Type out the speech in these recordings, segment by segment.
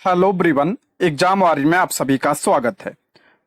Hello everyone, exam वारी में आप सभी का स्वागत है।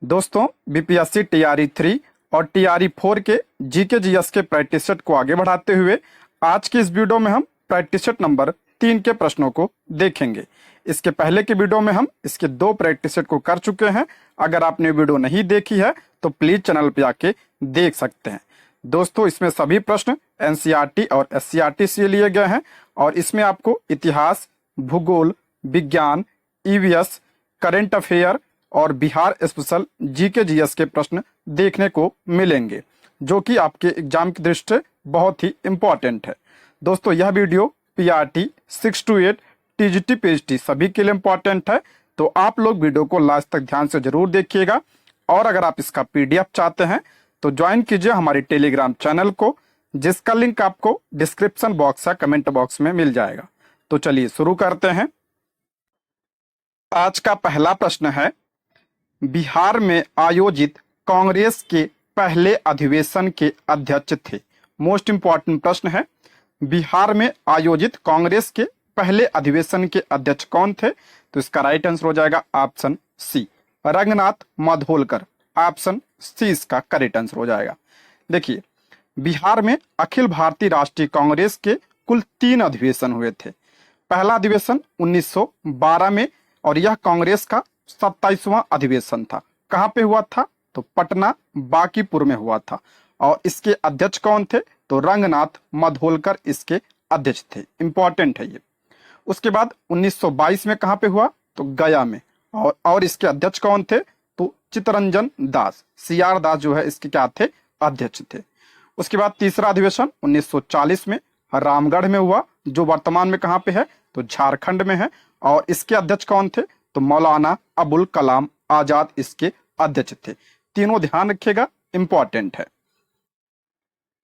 दोस्तों, बीपीएससी टीआरई 3 और टीआरई 4 के जीके जीएस के प्रैक्टिस सेट को आगे बढ़ाते हुए आज की इस वीडियो में हम प्रैक्टिस सेट नंबर 3 के प्रश्नों को देखेंगे। इसके पहले की वीडियो में हम इसके 2 प्रैक्टिस सेट को कर चुके हैं। अगर आपने वीडियो नहीं देखी है तो प्लीज चैनल पे आके देख सकते हैं। दोस्तों, इसमें सभी प्रश्न एनसीईआरटी और एससीईआरटी से लिए गए हैं और इसमें आपको इतिहास, भूगोल, विज्ञान, ईवीएस, करंट अफेयर और बिहार स्पेशल जीके जीएस के प्रश्न देखने को मिलेंगे, जो कि आपके एग्जाम की दृष्टि से बहुत ही इंपॉर्टेंट है। दोस्तों, यह video PRT 6 to 8 TGT PhD सभी के लिए इंपॉर्टेंट है, तो आप लोग वीडियो को लास्ट तक ध्यान से जरूर देखिएगा। और अगर आप इसका पीडीएफ चाहते हैं तो ज्वाइन कीजिए हमारे टेलीग्राम चैनल को, जिसका लिंक आपको डिस्क्रिप्शन बॉक्स या कमेंट बॉक्स में मिल जाएगा। तो चलिए शुरू करते हैं। आज का पहला प्रश्न है, बिहार में आयोजित कांग्रेस के पहले अधिवेशन के अध्यक्ष थे। मोस्ट इंपॉर्टेंट प्रश्न है, बिहार में आयोजित कांग्रेस के पहले अधिवेशन के अध्यक्ष कौन थे? तो इसका राइट आंसर हो जाएगा option C, Ranganath Madholkar. Option C इसका करेक्ट आंसर हो जाएगा। देखिए, बिहार में अखिल भारतीय राष्ट्रीय कांग्रेस के कुल 3 अधिवेशन हुए थे। पहला अधिवेशन 1912 में और यह कांग्रेस का 27वां अधिवेशन था। कहां पे हुआ था? तो पटना बांकीपुर में हुआ था। और इसके अध्यक्ष कौन थे? तो रंगनाथ माधोलकर इसके अध्यक्ष थे। इंपॉर्टेंट है ये। उसके बाद 1922 में कहां पे हुआ? तो गया में। और इसके अध्यक्ष कौन थे? तो चित्तरंजन दास, सीआर दास जो है इसके क्या थे? अध्यक्ष थे। उसके बाद तीसरा अधिवेशन 1940 में रामगढ़ में हुआ, जो वर्तमान में कहां पे है? तो झारखंड में है। और इसके अध्यक्ष कौन थे? तो मौलाना अबुल कलाम आजाद इसके अध्यक्ष थे। तीनों ध्यान रखिएगा, इंपॉर्टेंट है।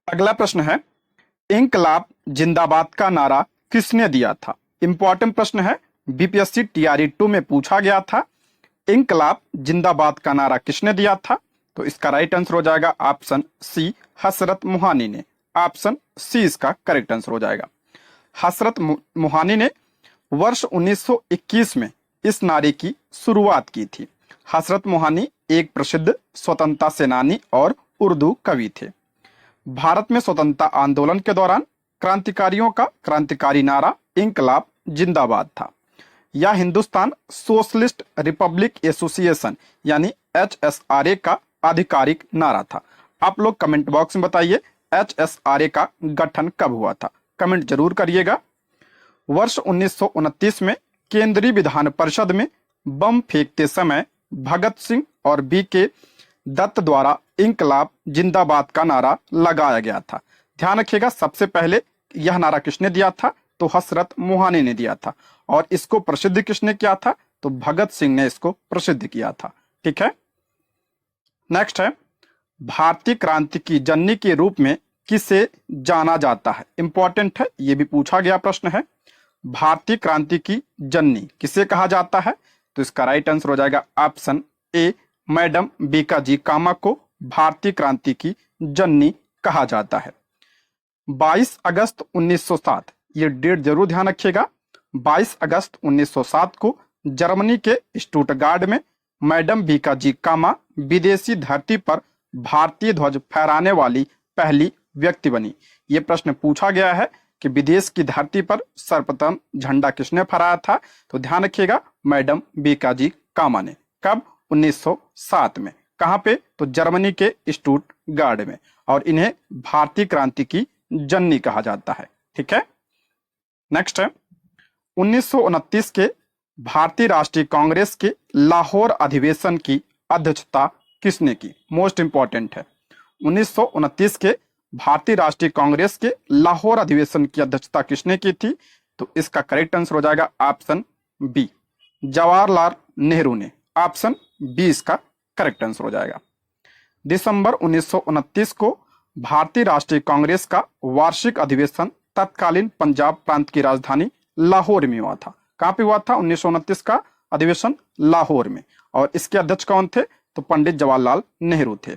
अगला प्रश्न है, इंकलाब जिंदाबाद का नारा किसने दिया था? इंपॉर्टेंट प्रश्न है, बीपीएससी टीआरई 2 में पूछा गया था। इंकलाब जिंदाबाद का नारा किसने दिया था? तो इसका राइट आंसर हो जाएगा ऑप्शन सी, हसरत मोहानी ने। ऑप्शन सी इसका करेक्ट आंसर हो जाएगा। हसरत मोहानी ने वर्ष 1921 में इस नारे की शुरुआत की थी। हसरत मोहानी एक प्रसिद्ध स्वतंत्रता सेनानी और उर्दू कवि थे। भारत में स्वतंत्रता आंदोलन के दौरान क्रांतिकारियों का क्रांतिकारी नारा इंकलाब जिंदाबाद था। यह हिंदुस्तान सोशलिस्ट रिपब्लिक एसोसिएशन यानी HSRA का आधिकारिक नारा था। आप लोग कमेंट बॉक्स में बताइए HSRA का गठन कब हुआ था, कमेंट जरूर करिएगा। वर्ष 1929 में केंद्रीय विधान परिषद में बम फेंकते समय भगत सिंह और BK दत्त द्वारा इंकलाब जिंदाबाद का नारा लगाया गया था। ध्यान रखिएगा, सबसे पहले यह नारा किसने दिया था? तो हसरत मोहानी ने दिया था। और इसको प्रसिद्ध किसने किया था? तो भगत सिंह ने इसको प्रसिद्ध किया था। ठीक है। नेक्स्ट है, भारतीय क्रांति की जननी के रूप में किसे जाना जाता है? इंपॉर्टेंट है, यह भी पूछा गया प्रश्न है। भारतीय क्रांति की जननी किसे कहा जाता है? तो इसका राइट आंसर हो जाएगा ऑप्शन ए, मैडम बीकाजी कामा को भारतीय क्रांति की जननी कहा जाता है। 22 अगस्त 1907, ये डेट जरूर ध्यान रखिएगा। 22 अगस्त 1907 को जर्मनी के स्टुटगार्ड में मैडम बीकाजी कामा विदेशी धरती पर भारतीय ध्वज फहराने वाली पहली व्यक्ति बनी। ये प्रश्न पूछा गया है कि विदेश की धरती पर सर्वप्रथम झंडा किसने फहराया था? तो ध्यान रखिएगा, मैडम बीकाजी कामा ने। कब? 1907 में। कहां पे? तो जर्मनी के स्टुटगार्ड में। और इन्हें भारतीय क्रांति की जननी कहा जाता है। ठीक है। नेक्स्ट है, 1929 के भारतीय राष्ट्रीय कांग्रेस के लाहौर अधिवेशन की अध्यक्षता किसने की? मोस्ट इंपॉर्टेंट है। 1929 के भारतीय राष्ट्रीय कांग्रेस के लाहौर अधिवेशन की अध्यक्षता किसने की थी? तो इसका करेक्ट आंसर हो जाएगा ऑप्शन बी, जवाहरलाल नेहरू ने। ऑप्शन बी इसका करेक्ट आंसर हो जाएगा। दिसंबर 1929 को भारतीय राष्ट्रीय कांग्रेस का वार्षिक अधिवेशन तत्कालीन पंजाब प्रांत की राजधानी लाहौर में हुआ था। कहां पे हुआ था? 1929 का अधिवेशन लाहौर में। और इसके अध्यक्ष कौन थे? तो पंडित जवाहरलाल नेहरू थे।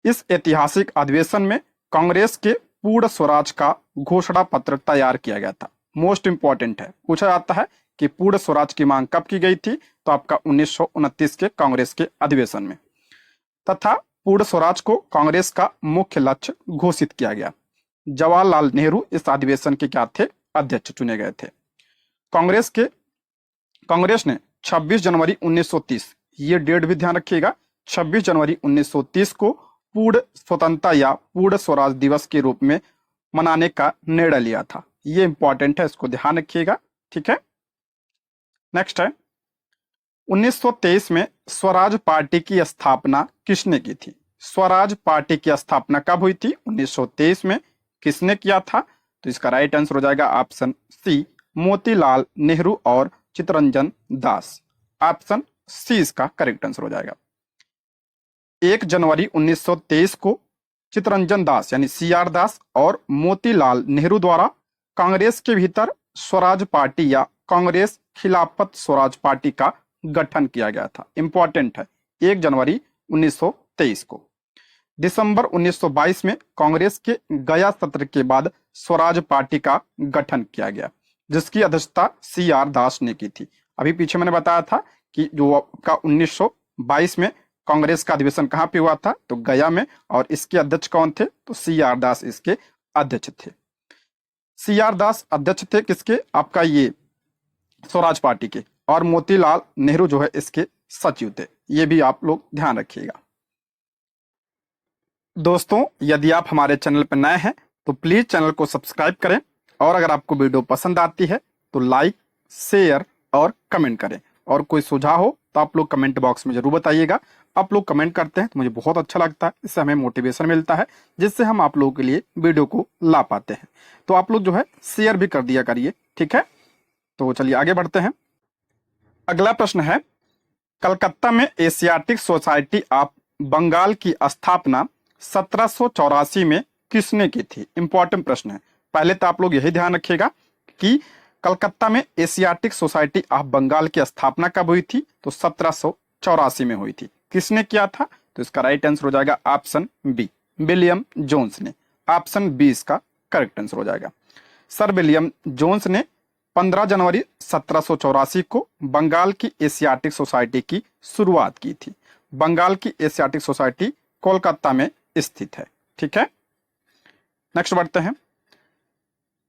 इस ऐतिहासिक अधिवेशन में कांग्रेस के पूर्ण स्वराज का घोषणा पत्र तैयार किया गया था। मोस्ट इंपॉर्टेंट है, पूछा जाता है कि पूर्ण स्वराज की मांग कब की गई थी, तो आपका 1929 के कांग्रेस के अधिवेशन में, तथा पूर्ण स्वराज को कांग्रेस का मुख्य लक्ष्य घोषित किया गया। जवाहरलाल नेहरू इस अधिवेशन के क्या थे, अध्यक्ष चुने गए थे। कांग्रेस ने 26 जनवरी 1930, ये डेट भी ध्यान रखिएगा, 26 जनवरी 1930 को पूर्ण स्वतंत्रता या पूर्ण स्वराज दिवस के रूप में मनाने का निर्णय लिया था। ये इंपॉर्टेंट है, इसको ध्यान रखिएगा, ठीक है। नेक्स्ट है 1923 में स्वराज पार्टी की स्थापना किसने की थी? स्वराज पार्टी की स्थापना कब हुई थी? 1923 में। किसने किया था? तो इसका राइट आंसर हो जाएगा ऑप्शन सी, मोतीलाल नेहरू और चित्तरंजन दास। ऑप्शन सी इसका करेक्ट आंसर हो जाएगा। 1 जनवरी 1923 को चित्तरंजन दास यानी CR दास और मोतीलाल नेहरू द्वारा कांग्रेस के भीतर स्वराज पार्टी या कांग्रेस खिलाफत स्वराज पार्टी का गठन किया गया था। इंपॉर्टेंट है, 1 जनवरी 1923 को। दिसंबर 1922 में कांग्रेस के गया सत्र के बाद स्वराज पार्टी का गठन किया गया, जिसकी अध्यक्षता CR दास ने की थी। अभी पीछे मैंने बताया था कि जो आपका 1922 में कांग्रेस का अधिवेशन कहाँ पे हुआ था, तो गया में, और इसके अध्यक्ष कौन थे, तो CR दास इसके अध्यक्ष थे। CR दास अध्यक्ष थे किसके, आपका ये स्वराज पार्टी के, और मोतीलाल नेहरू जो है इसके सचिव थे। ये भी आप लोग ध्यान रखिएगा। दोस्तों, यदि आप हमारे चैनल पर नए हैं तो प्लीज चैनल को सब्सक्राइब करें, और अगर आपको वीडियो पसंद आती है तो लाइक, शेयर और कमेंट करें, और कोई सुझाव हो तो आप लोग कमेंट बॉक्स में जरूर बताइएगा। आप लोग कमेंट करते हैं तो मुझे बहुत अच्छा लगता है, इससे हमें मोटिवेशन मिलता है, जिससे हम आप लोगों के लिए वीडियो को ला पाते हैं। तो आप लोग जो है शेयर भी कर दिया करिए, ठीक है। तो चलिए आगे बढ़ते हैं। अगला प्रश्न है, कलकत्ता में एशियाटिक सोसाइटी ऑफ बंगाल की स्थापना 1784 में किसने की थी? इंपॉर्टेंट प्रश्न है। पहले तो आप लोग यही ध्यान रखिएगा कि कलकत्ता में एशियाटिक सोसाइटी ऑफ बंगाल की स्थापना कब हुई थी, तो 1784 में हुई थी। किसने किया था? तो इसका राइट आंसर हो जाएगा ऑप्शन बी, विलियम जोन्स ने। ऑप्शन बी इसका करेक्ट आंसर हो जाएगा। सर विलियम जोन्स ने 15 जनवरी 1784 को बंगाल की एशियाटिक सोसाइटी की शुरुआत की थी। बंगाल की एशियाटिक सोसाइटी कोलकाता में स्थित है, ठीक है। नेक्स्ट बढ़ते हैं।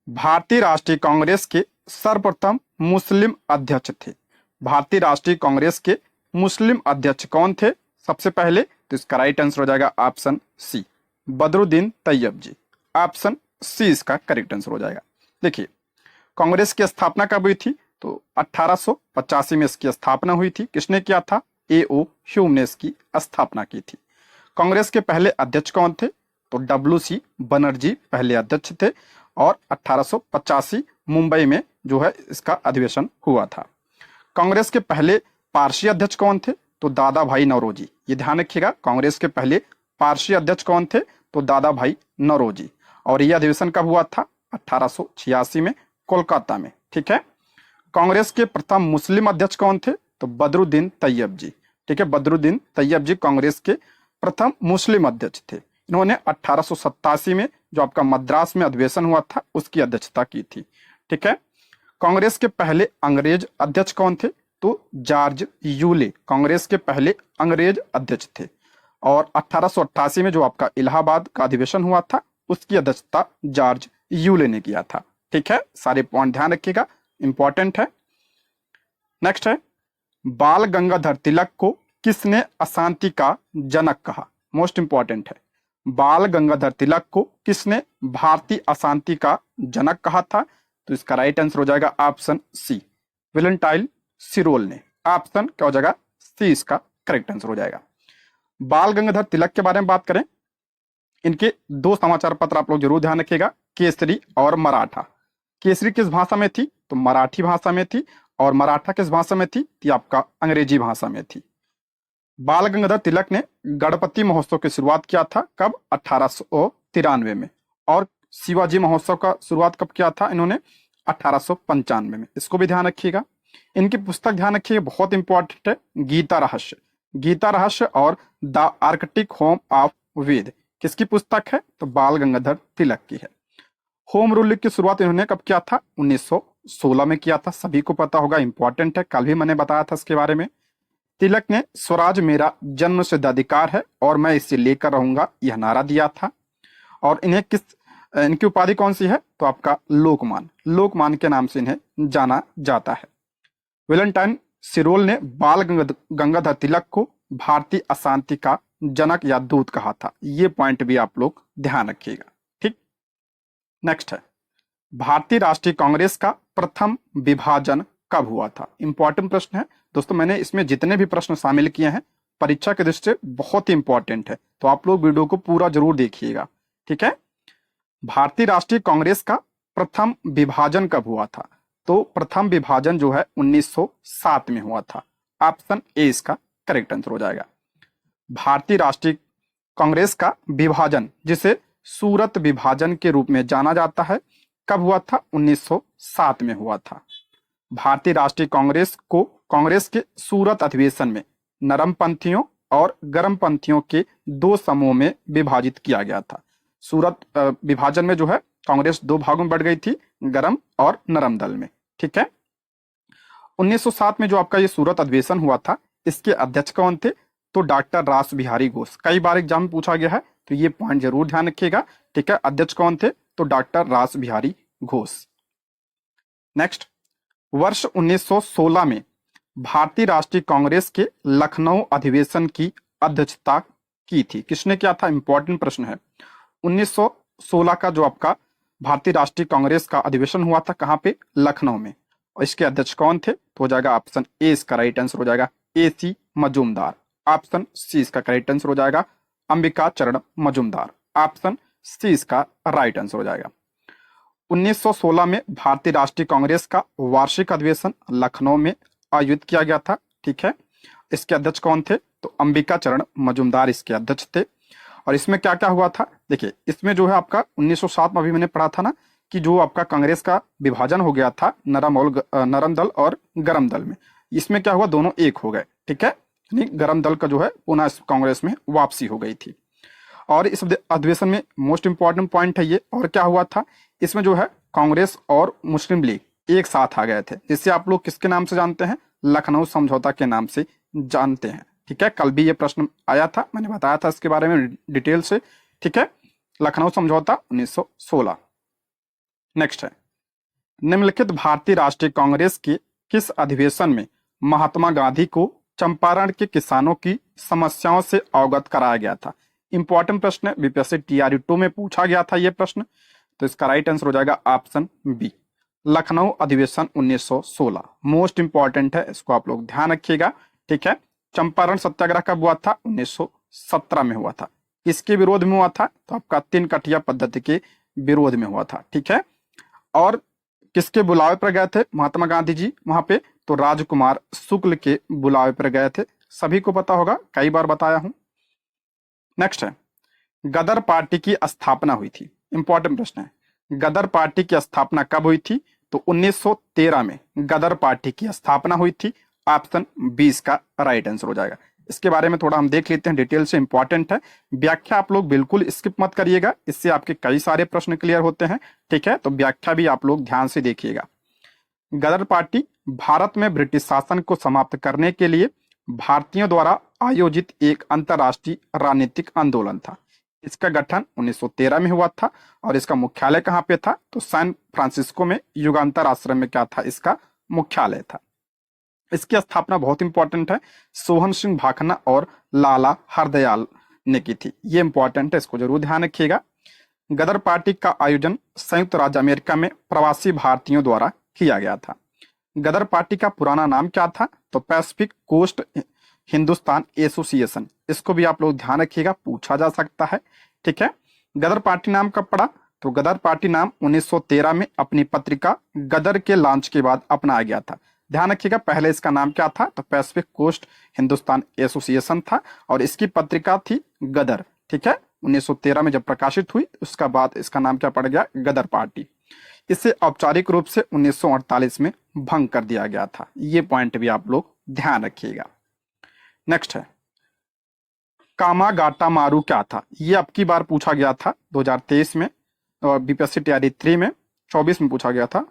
भारतीय राष्ट्रीय कांग्रेस के सर्वप्रथम मुस्लिम अध्यक्ष थे। भारतीय राष्ट्रीय कांग्रेस के मुस्लिम अध्यक्ष कौन थे सबसे पहले? तो इसका राइट आंसर हो जाएगा ऑप्शन सी, बदरुद्दीन तैयब जी। ऑप्शन सी इसका करेक्ट आंसर हो जाएगा। देखिए, कांग्रेस की स्थापना कब हुई थी? तो 1885 में इसकी स्थापना हुई थी। किसने किया था? A.O. ह्यूम ने इसकी स्थापना की थी। कांग्रेस के पहले अध्यक्ष कौन थे? तो WC बनर्जी पहले अध्यक्ष थे, और 1885 मुंबई में जो है इसका अधिवेशन हुआ था। कांग्रेस के पहले पारसी अध्यक्ष कौन थे? तो दादा भाई नौरोजी। ये ध्यान रखिएगा, कांग्रेस के पहले पारसी अध्यक्ष कौन थे? तो दादा भाई नौरोजी। और यह अधिवेशन कब हुआ था? 1886 में कोलकाता में, ठीक है। कांग्रेस के प्रथम मुस्लिम अध्यक्ष कौन थे? तो बदरुद्दीन तैयब जी, ठीक है। बदरुद्दीन तैयब जी कांग्रेस के प्रथम मुस्लिम अध्यक्ष थे। इन्होंने 1887 में जो आपका मद्रास में अधिवेशन हुआ था उसकी अध्यक्षता की थी, ठीक है। कांग्रेस के पहले अंग्रेज अध्यक्ष कौन थे? तो जॉर्ज यूले कांग्रेस के पहले अंग्रेज अध्यक्ष थे, और 1888 में जो आपका इलाहाबाद का अधिवेशन हुआ था उसकी अध्यक्षता जॉर्ज यूले ने किया था, ठीक है। सारे पॉइंट ध्यान रखिएगा, इंपॉर्टेंट है। नेक्स्ट है, बाल गंगाधर तिलक को किसने अशांति का जनक कहा? मोस्ट इंपॉर्टेंट है। बाल गंगाधर तिलक को किसने भारतीय अशांति का जनक कहा था? तो इसका राइट आंसर हो जाएगा ऑप्शन सी, वेलेंटाइन सिरोल ने। ऑप्शन क्या हो जाएगा? सी इसका करेक्ट आंसर हो जाएगा। बाल गंगाधर तिलक के बारे में बात करें, इनके दो समाचार पत्र आप लोग जरूर ध्यान रखिएगा, केसरी और मराठा। केसरी किस भाषा में थी? तो मराठी भाषा में थी, और मराठा किस भाषा में थी? तो आपका अंग्रेजी भाषा में थी। बाल गंगाधर तिलक ने गणपति महोत्सव की शुरुआत किया था कब? 1893 में। और शिवाजी महोत्सव का शुरुआत कब किया था इन्होंने? 1895 में। इसको भी ध्यान रखिएगा। इनकी पुस्तक ध्यान रखिएगा, बहुत इंपॉर्टेंट है, गीता रहस्य। गीता रहस्य और द आर्कटिक होम ऑफ वेद किसकी पुस्तक है? तो बाल गंगाधर तिलक की है। होम रूल की शुरुआत इन्होंने कब किया था? 1916 में किया था, सभी को पता होगा, इंपॉर्टेंट है, कल भी मैंने बताया था इसके बारे में। तिलक ने स्वराज मेरा जन्मसिद्ध अधिकार है और मैं इसे लेकर रहूंगा, यह नारा दिया था। और इनकी उपाधि कौन सी है, तो आपका लोकमान, लोकमान के नाम से इन्हें जाना जाता है। वेलेंटाइन सिरोल ने बाल गंगाधर तिलक को भारतीय अशांति का जनक या दूत कहा था। ये पॉइंट भी आप लोग ध्यान रखिएगा, ठीक। नेक्स्ट है, भारतीय राष्ट्रीय कांग्रेस का प्रथम विभाजन कब हुआ था। इंपॉर्टेंट प्रश्न है दोस्तों, मैंने इसमें जितने भी प्रश्न शामिल किए हैं परीक्षा के दृष्टि से बहुत ही इंपॉर्टेंट है, तो आप लोग वीडियो को पूरा जरूर देखिएगा, ठीक है। भारतीय राष्ट्रीय कांग्रेस का प्रथम विभाजन कब हुआ था, तो प्रथम विभाजन जो है 1907 में हुआ था। ऑप्शन ए इसका करेक्ट आंसर हो जाएगा। भारतीय राष्ट्रीय कांग्रेस का विभाजन, जिसे सूरत विभाजन के रूप में जाना जाता है, कब हुआ था, 1907 में हुआ था। भारतीय राष्ट्रीय कांग्रेस के सूरत अधिवेशन में नरमपंथियों और गर्मपंथियों के दो समूह में विभाजित किया गया था। सूरत विभाजन में जो है कांग्रेस दो भागों में बढ़ गई थी, गर्म और नरम दल में, ठीक है। 1907 में जो आपका ये सूरत अधिवेशन हुआ था, इसके अध्यक्ष कौन थे, तो डॉक्टर रास बिहारी घोष। कई बार एग्जाम में पूछा गया है, तो ये पॉइंट जरूर ध्यान रखिएगा, ठीक है। अध्यक्ष कौन थे, तो डॉक्टर रास बिहारी घोष। नेक्स्ट, वर्ष 1916 में भारतीय राष्ट्रीय कांग्रेस के लखनऊ अधिवेशन की अध्यक्षता की थी, किसने किया था, इंपॉर्टेंट प्रश्न है। 1916 का जो आपका भारतीय राष्ट्रीय कांग्रेस का अधिवेशन हुआ था, कहां पे, लखनऊ में, और इसके अध्यक्ष कौन थे, तो हो जाएगा ऑप्शन ए इसका राइट आंसर हो जाएगा, AC मजूमदार। ऑप्शन सी इसका करेक्ट आंसर हो जाएगा, अंबिका चरण मजूमदार। ऑप्शन सी इसका राइट आंसर हो जाएगा। 1916 में भारतीय राष्ट्रीय कांग्रेस का वार्षिक अधिवेशन लखनऊ में आयोजित किया गया था, ठीक है। इसके अध्यक्ष कौन थे, तो अंबिका चरण मजूमदार इसके अध्यक्ष थे। और इसमें क्या क्या हुआ था, देखिए इसमें जो है आपका 1907 में अभी मैंने पढ़ा था ना, कि जो आपका कांग्रेस का विभाजन हो गया था नरम दल और गर्म दल में, इसमें क्या हुआ, दोनों एक हो गए, ठीक है। गर्म दल का जो है पुनः कांग्रेस में वापसी हो गई थी। और इस अधिवेशन में मोस्ट इंपॉर्टेंट पॉइंट है ये, और क्या हुआ था, इसमें जो है कांग्रेस और मुस्लिम लीग एक साथ आ गए थे, जिससे आप लोग किसके नाम से जानते हैं, लखनऊ समझौता के नाम से जानते हैं, ठीक है। कल भी ये प्रश्न आया था, मैंने बताया था इसके बारे में डिटेल से, ठीक है। लखनऊ समझौता 1916। नेक्स्ट है, निम्नलिखित भारतीय राष्ट्रीय कांग्रेस के किस अधिवेशन में महात्मा गांधी को चंपारण के किसानों की समस्याओं से अवगत कराया गया था। इंपॉर्टेंट प्रश्न है, बीपीएससी TRE 2 में पूछा गया था यह प्रश्न, तो इसका राइट आंसर हो जाएगा ऑप्शन बी, लखनऊ अधिवेशन 1916। मोस्ट इंपॉर्टेंट है, इसको आप लोग ध्यान रखिएगा, ठीक है। चंपारण सत्याग्रह कब हुआ था, 1917 में हुआ था। किसके विरोध में हुआ था, तो आपका 3 कठिया पद्धति के विरोध में हुआ था, ठीक है। और किसके बुलावे पर गए थे महात्मा गांधी जी वहां पे, तो राजकुमार शुक्ल के बुलावे पर गए थे, सभी को पता होगा, कई बार बताया हूं। नेक्स्ट है, गदर पार्टी की स्थापना हुई थी। इंपॉर्टेंट प्रश्न है, गदर पार्टी की स्थापना कब हुई थी, तो 1913 में गदर पार्टी की स्थापना हुई थी। ऑप्शन 20 का राइट आंसर हो जाएगा। इसके बारे में थोड़ा हम देख लेते हैं, डिटेल से इंपॉर्टेंट है, व्याख्या आप लोग बिल्कुल स्किप मत करिएगा, इससे आपके कई सारे प्रश्न क्लियर होते हैं, ठीक है। तो व्याख्या भी आप लोग ध्यान से देखिएगा। गदर पार्टी भारत में ब्रिटिश शासन को समाप्त करने के लिए भारतीयों द्वारा आयोजित एक अंतरराष्ट्रीय राजनीतिक आंदोलन था। इसका गठन 1913 में हुआ था और इसका मुख्यालय कहाँ पे था, तो सैन फ्रांसिस्को में युगांतर आश्रम में क्या था, इसका मुख्यालय था। इसकी स्थापना बहुत इंपॉर्टेंट है, सोहन सिंह भाखना और लाला हरदयाल ने की थी। ये इंपॉर्टेंट है, इसको जरूर ध्यान रखिएगा। गदर पार्टी का आयोजन संयुक्त राज्य अमेरिका में प्रवासी भारतीयों द्वारा किया गया था। गदर पार्टी का पुराना नाम क्या था, तो पैसिफिक कोस्ट हिंदुस्तान एसोसिएशन। इसको भी आप लोग ध्यान रखिएगा, पूछा जा सकता है, ठीक है। गदर पार्टी नाम कब पड़ा, तो गदर पार्टी नाम 1913 में अपनी पत्रिका गदर के लॉन्च के बाद अपनाया गया था। ध्यान रखिएगा, पहले इसका नाम क्या था, तो पैसिफिक कोस्ट हिंदुस्तान एसोसिएशन था और इसकी पत्रिका थी गदर, ठीक है। 1913 में जब प्रकाशित हुई उसका बाद इसका नाम क्या पड़ गया, गदर पार्टी। इसे औपचारिक रूप से 1948 में भंग कर दिया गया था। ये पॉइंट भी आप लोग ध्यान रखिएगा। नेक्स्ट है, कामागाटा मारू क्या था, ये अब की बार पूछा गया था 2023 में और बीपीएससी TRE 3 में 24 में पूछा गया था।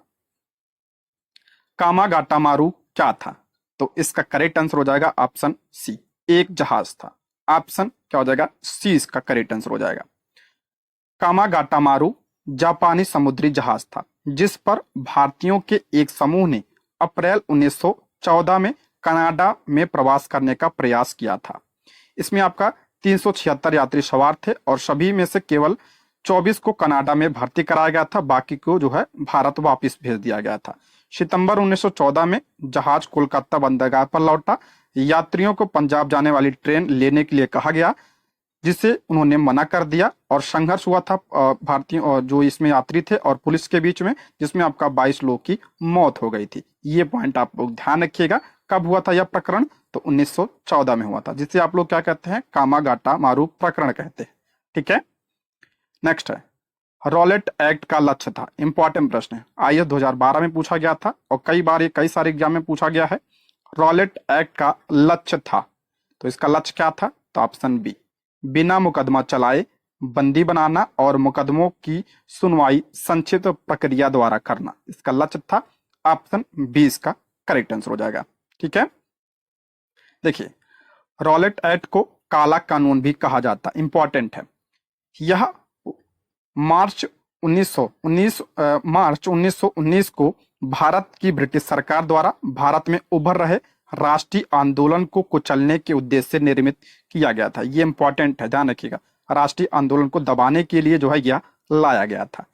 कामागाटामारू क्या था? तो इसका करेक्ट आंसर हो जाएगा ऑप्शन सी, एक जहाज था। ऑप्शन क्या हो जाएगा? सी इसका करेक्ट आंसर हो जाएगा। कामागाटामारू जापानी समुद्री जहाज था जिस पर भारतीयों के एक समूह ने अप्रैल 1914 में कनाडा में प्रवास करने का प्रयास किया था। इसमें आपका 376 यात्री सवार थे और सभी में से केवल 24 को कनाडा में भर्ती कराया गया था, बाकी को जो है भारत वापस भेज दिया गया था। सितंबर 1914 में जहाज कोलकाता बंदरगाह पर लौटा। यात्रियों को पंजाब जाने वाली ट्रेन लेने के लिए कहा गया, जिसे उन्होंने मना कर दिया और संघर्ष हुआ था भारतीयों जो इसमें यात्री थे और पुलिस के बीच में, जिसमें आपका 22 लोगों की मौत हो गई थी। ये पॉइंट आप लोग ध्यान रखिएगा। कब हुआ था यह प्रकरण? तो 1914 में हुआ था, जिसे आप लोग क्या कहते हैं? कामागाटामारू प्रकरण कहते हैं। ठीक है, नेक्स्ट है रॉलेट एक्ट का लक्ष्य था। इंपॉर्टेंट प्रश्न है, आईएएस 2012 में पूछा गया था और कई बार ये कई सारे एग्जाम में पूछा गया है। रॉलेट एक्ट का लक्ष्य था, तो इसका लक्ष्य क्या था? तो ऑप्शन बी, बिना मुकदमा चलाए बंदी बनाना और मुकदमों की सुनवाई संक्षिप्त प्रक्रिया द्वारा करना, इसका लक्ष्य था। ऑप्शन बी इसका करेक्ट आंसर हो जाएगा। ठीक है, देखिए रॉलेट एक्ट को काला कानून भी कहा जाता, इंपॉर्टेंट है। यह मार्च 1919 को भारत की ब्रिटिश सरकार द्वारा भारत में उभर रहे राष्ट्रीय आंदोलन को कुचलने के उद्देश्य से निर्मित किया गया था। ये इंपॉर्टेंट है, ध्यान रखिएगा। राष्ट्रीय आंदोलन को दबाने के लिए जो है यह लाया गया था।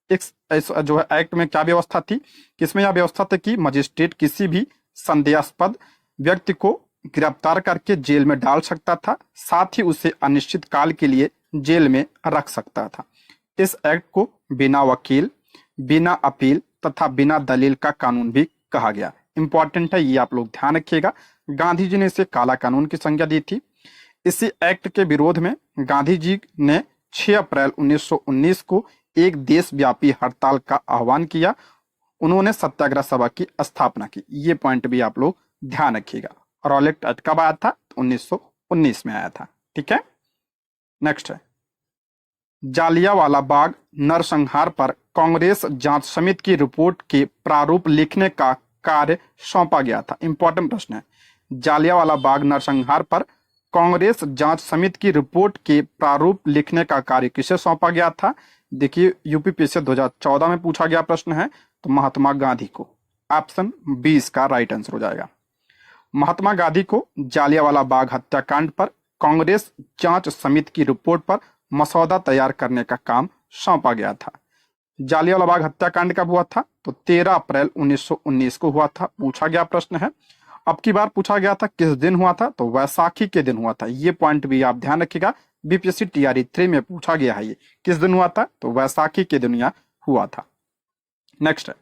इस जो है एक्ट में क्या व्यवस्था थी? किसमें यह व्यवस्था थी कि मजिस्ट्रेट किसी भी संदेहास्पद व्यक्ति को गिरफ्तार करके जेल में डाल सकता था, साथ ही उसे अनिश्चित काल के लिए जेल में रख सकता था। इस एक्ट को बिना वकील, बिना अपील तथा बिना दलील का कानून भी कहा गया। इंपॉर्टेंट है, ये आप लोग ध्यान रखिएगा। गांधी जी ने इसे काला कानून की संज्ञा दी थी। इसी एक्ट के विरोध में गांधी जी ने 6 अप्रैल 1919 को एक देशव्यापी हड़ताल का आह्वान किया। उन्होंने सत्याग्रह सभा की स्थापना की। ये पॉइंट भी आप लोग ध्यान रखिएगा। रॉलेट एक्ट कब आया था? 1919 में आया था। ठीक है, नेक्स्ट है जालियांवाला बाग नरसंहार पर कांग्रेस जांच समिति की रिपोर्ट के प्रारूप लिखने का कार्य सौंपा गया था। इंपॉर्टेंट प्रश्न है, जालियांवाला बाग नरसंहार पर कांग्रेस जांच समिति की रिपोर्ट के प्रारूप लिखने का कार्य किसे सौंपा गया था? देखिए यूपीपीएससी 2014 में पूछा गया प्रश्न है, तो महात्मा गांधी को। ऑप्शन बी इसका राइट आंसर हो जाएगा। महात्मा गांधी को जालियांवाला बाग हत्याकांड पर कांग्रेस जांच समिति की रिपोर्ट पर मसौदा तैयार करने का काम सौंपा गया था। जालियांवाला बाग हत्याकांड कब हुआ था? तो 13 अप्रैल 1919 को हुआ था। पूछा गया प्रश्न है। अब की बार पूछा गया था किस दिन हुआ था? तो वैसाखी के दिन हुआ था। ये पॉइंट भी आप ध्यान रखिएगा, बीपीएससी टीआरई 3 में पूछा गया है। ये किस दिन हुआ था? तो वैसाखी के दिन यह हुआ था। नेक्स्ट है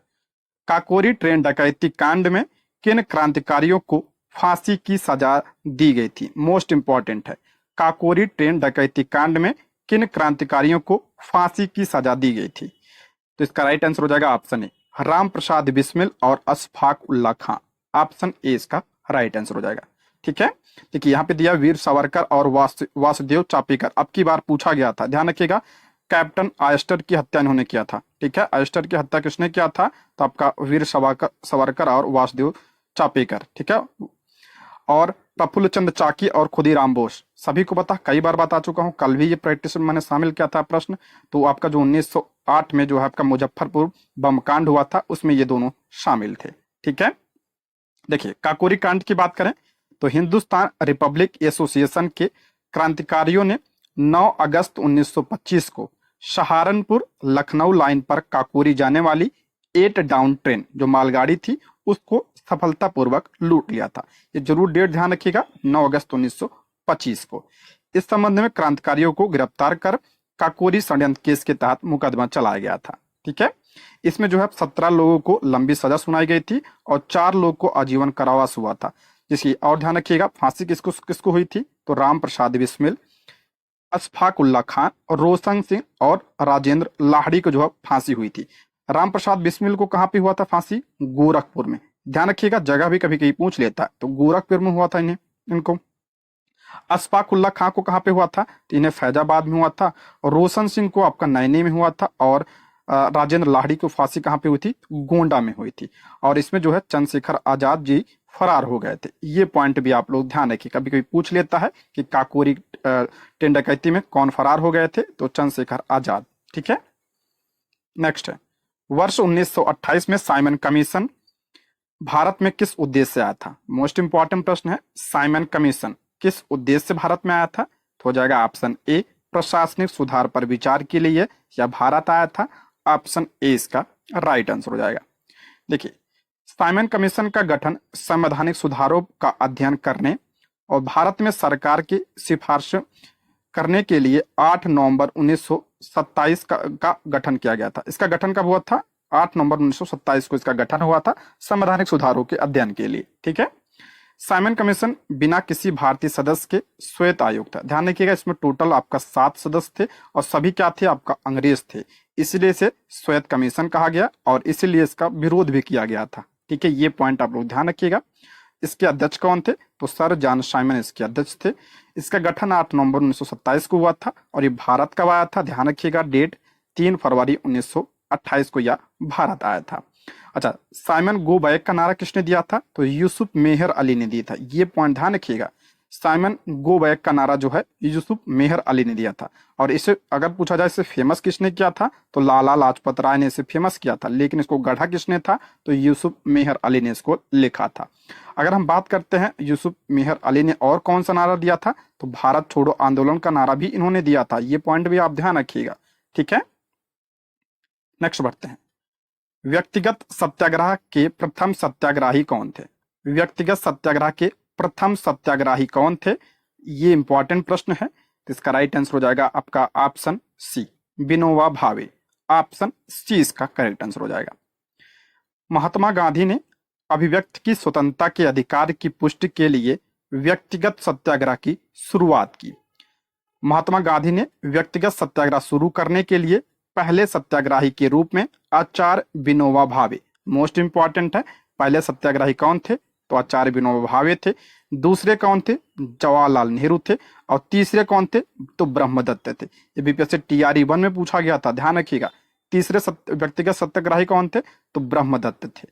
काकोरी ट्रेन डकैती कांड में किन क्रांतिकारियों को फांसी की सजा दी गई थी? मोस्ट इंपॉर्टेंट है, काकोरी ट्रेन डकैती कांड में किन क्रांतिकारियों को फांसी की सजा दी गई थी? तो इसका राइट आंसर हो जाएगा ऑप्शन ए, राम प्रसाद बिस्मिल और अशफाक उल्ला खां। ऑप्शन ए इसका राइट आंसर हो जाएगा। ठीक है, देखिए यहाँ पे दिया वीर सावरकर और वासुदेव चापेकर। अब की बार पूछा गया था, ध्यान रखिएगा, कैप्टन आयस्टर की हत्या इन्होंने किया था। ठीक है, आयस्टर की हत्या किसने किया था? तो आपका वीर सावरकर और वासुदेव चापेकर। ठीक है, और प्रफुल्ल चंद्र चाकी और खुदीराम बोस। सभी को पता, कई बार बता चुका हूं, कल भी ये प्रैक्टिस में मैंने शामिल किया था प्रश्न। तो आपका जो 1908 में जो है आपका मुजफ्फरपुर बम कांड हुआ था, उसमें ये दोनों शामिल थे। ठीक है, देखिए काकोरी कांड की बात करें तो हिंदुस्तान रिपब्लिक एसोसिएशन के क्रांतिकारियों ने 9 अगस्त 1925 को सहारनपुर लखनऊ लाइन पर काकोरी जाने वाली 8 डाउन ट्रेन जो मालगाड़ी थी उसको सफलतापूर्वक लूट लिया था। ये जरूर डेट ध्यान रखिएगा, 9 अगस्त 1925 को। इस संबंध में क्रांतिकारियों को गिरफ्तार कर काकोरी षड्यंत्र केस के तहत मुकदमा चलाया गया था। ठीक है, इसमें जो है 17 लोगों को लंबी सजा सुनाई गई थी और 4 लोगों को आजीवन कारावास हुआ था। जिसकी और ध्यान रखिएगा, फांसी किसको किसको हुई थी? तो राम प्रसाद बिस्मिल, अशफाक उल्ला खान और रोशन सिंह और राजेंद्र लाहड़ी को जो है फांसी हुई थी। राम प्रसाद बिस्मिल को कहाँ पे हुआ था फांसी? गोरखपुर में। ध्यान रखिएगा, जगह भी कभी कभी पूछ लेता है, तो गोरखपुर में हुआ था इनको। अशफाक उल्ला खां को कहाँ पे हुआ था? तो इन्हें फैजाबाद में हुआ था। और रोशन सिंह को आपका नैनी में हुआ था और राजेंद्र लाहिड़ी को फांसी कहाँ पे हुई थी? गोंडा में हुई थी। और इसमें जो है चंद्रशेखर आजाद जी फरार हो गए थे। ये पॉइंट भी आप लोग ध्यान रखिए, कभी कभी पूछ लेता है कि काकोरी टेंडर डकैती में कौन फरार हो गए थे? तो चंद्रशेखर आजाद। ठीक है, नेक्स्ट है, वर्ष 1928 में साइमन कमीशन भारत में किस उद्देश्य से आया था? मोस्ट इंपॉर्टेंट प्रश्न है, साइमन कमीशन किस उद्देश्य से भारत में आया था? तो हो जाएगा ऑप्शन ए प्रशासनिक सुधार पर विचार के लिए या भारत आया था। ऑप्शन ए इसका राइट आंसर हो जाएगा। देखिए, साइमन कमीशन का गठन संवैधानिक सुधारों का अध्ययन करने और भारत में सरकार की सिफारिश करने के लिए 8 नवंबर 1927 का गठन किया गया था। इसका गठन कब हुआ था? 8 नवंबर 1927 को इसका गठन हुआ था संवैधानिक सुधारों के अध्ययन के लिए। ठीक है, साइमन कमीशन बिना किसी भारतीय सदस्य के श्वेत आयोग था। ध्यान रखिएगा, इसमें टोटल आपका 7 सदस्य थे और सभी क्या थे? आपका अंग्रेज थे, इसलिए इसे श्वेत कमीशन कहा गया और इसीलिए इसका विरोध भी किया गया था। ठीक है, ये पॉइंट आप लोग ध्यान रखिएगा। इसके अध्यक्ष कौन थे? तो सर जॉन साइमन इसके अध्यक्ष थे। इसका गठन 8 नवंबर 1927 को हुआ था और ये भारत कब आया था? ध्यान रखिएगा, डेट 3 फरवरी 1928 को यह भारत आया था। अच्छा, साइमन गो बैक का नारा किसने दिया था? तो यूसुफ मेहर अली ने दिया था। ये पॉइंट ध्यान रखिएगा, साइमन गो बैक का नारा जो है यूसुफ मेहर अली ने दिया था। और इसे अगर पूछा जाए इसे फेमस किसने किया था? तो लाला लाजपत राय ने इसे फेमस किया था, लेकिन इसको गढ़ा किसने था? तो यूसुफ मेहर अली ने इसको लिखा था। अगर हम बात करते हैं यूसुफ मेहर अली ने और कौन सा नारा दिया था? तो भारत छोड़ो आंदोलन का नारा भी इन्होंने दिया था। ये पॉइंट भी आप ध्यान रखिएगा। ठीक है, नेक्स्ट बढ़ते हैं। व्यक्तिगत सत्याग्रह के प्रथम सत्याग्रही कौन थे? व्यक्तिगत सत्याग्रह के प्रथम सत्याग्रही कौन थे? ये इंपॉर्टेंट प्रश्न है। तो इसका राइट आंसर हो जाएगा आपका option C, Vinoba Bhave. Option C इसका करेक्ट आंसर हो जाएगा। महात्मा गांधी ने अभिव्यक्ति की स्वतंत्रता के अधिकार की पुष्टि के लिए व्यक्तिगत सत्याग्रह की शुरुआत की। महात्मा गांधी ने व्यक्तिगत सत्याग्रह शुरू करने के लिए पहले सत्याग्रही के रूप में आचार्य विनोबा भावे, मोस्ट इंपॉर्टेंट है, पहले सत्याग्रही कौन थे? तो आचार्य विनोबा भावे थे। दूसरे कौन थे? जवाहरलाल नेहरू थे। और तीसरे कौन थे? तो ब्रह्मदत्त थे। ये बीपीएससी टीआरई 1 में पूछा गया था, ध्यान रखिएगा। तीसरे व्यक्तिगत सत्याग्रही कौन थे? तो ब्रह्मदत्त थे।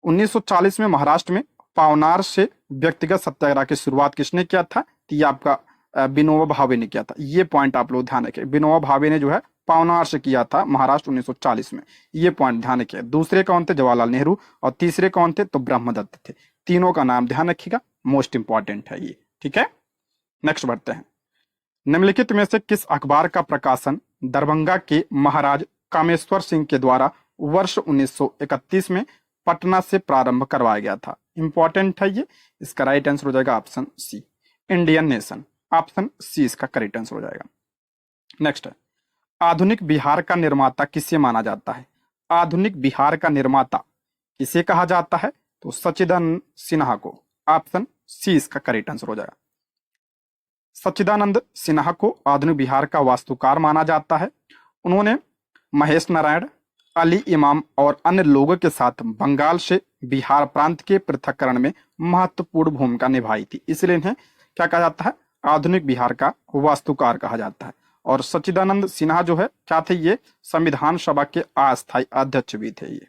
1940 में महाराष्ट्र में पावनार से व्यक्तिगत सत्याग्रह की शुरुआत किसने किया था? तो ये आपका विनोबा भावे ने किया था। ये पॉइंट आप लोग ध्यान रखें, विनोबा भावे ने जो है पावनार से किया था महाराष्ट्र 1940 में। ये पॉइंट ध्यान रखिए। दूसरे कौन थे? जवाहरलाल नेहरू। और तीसरे कौन थे? तो ब्रह्मदत्त थे। तीनों का नाम ध्यान रखिएगा, मोस्ट इंपॉर्टेंट है ये। ठीक है, नेक्स्ट बढ़ते हैं। निम्नलिखित में से किस अखबार का प्रकाशन दरभंगा के महाराज कामेश्वर सिंह के द्वारा वर्ष 1931 में पटना से प्रारंभ करवाया गया था? इंपॉर्टेंट है ये। इसका राइट आंसर हो जाएगा option C, Indian nation. Option C इसका करेक्ट आंसर हो जाएगा। नेक्स्ट है, आधुनिक बिहार का निर्माता किसे माना जाता है? आधुनिक बिहार का निर्माता किसे कहा जाता है? तो सच्चिदानंद सिन्हा को। ऑप्शन सी इसका करेक्ट आंसर हो जाएगा। सच्चिदानंद सिन्हा को आधुनिक बिहार का वास्तुकार माना जाता है। उन्होंने महेश नारायण, अली इमाम और अन्य लोगों के साथ बंगाल से बिहार प्रांत के पृथक्करण में महत्वपूर्ण भूमिका निभाई थी, इसलिए इन्हें क्या कहा जाता है? आधुनिक बिहार का वास्तुकार कहा जाता है। और सच्चिदानंद सिन्हा जो है क्या थे? ये संविधान सभा के अस्थायी अध्यक्ष भी थे ये।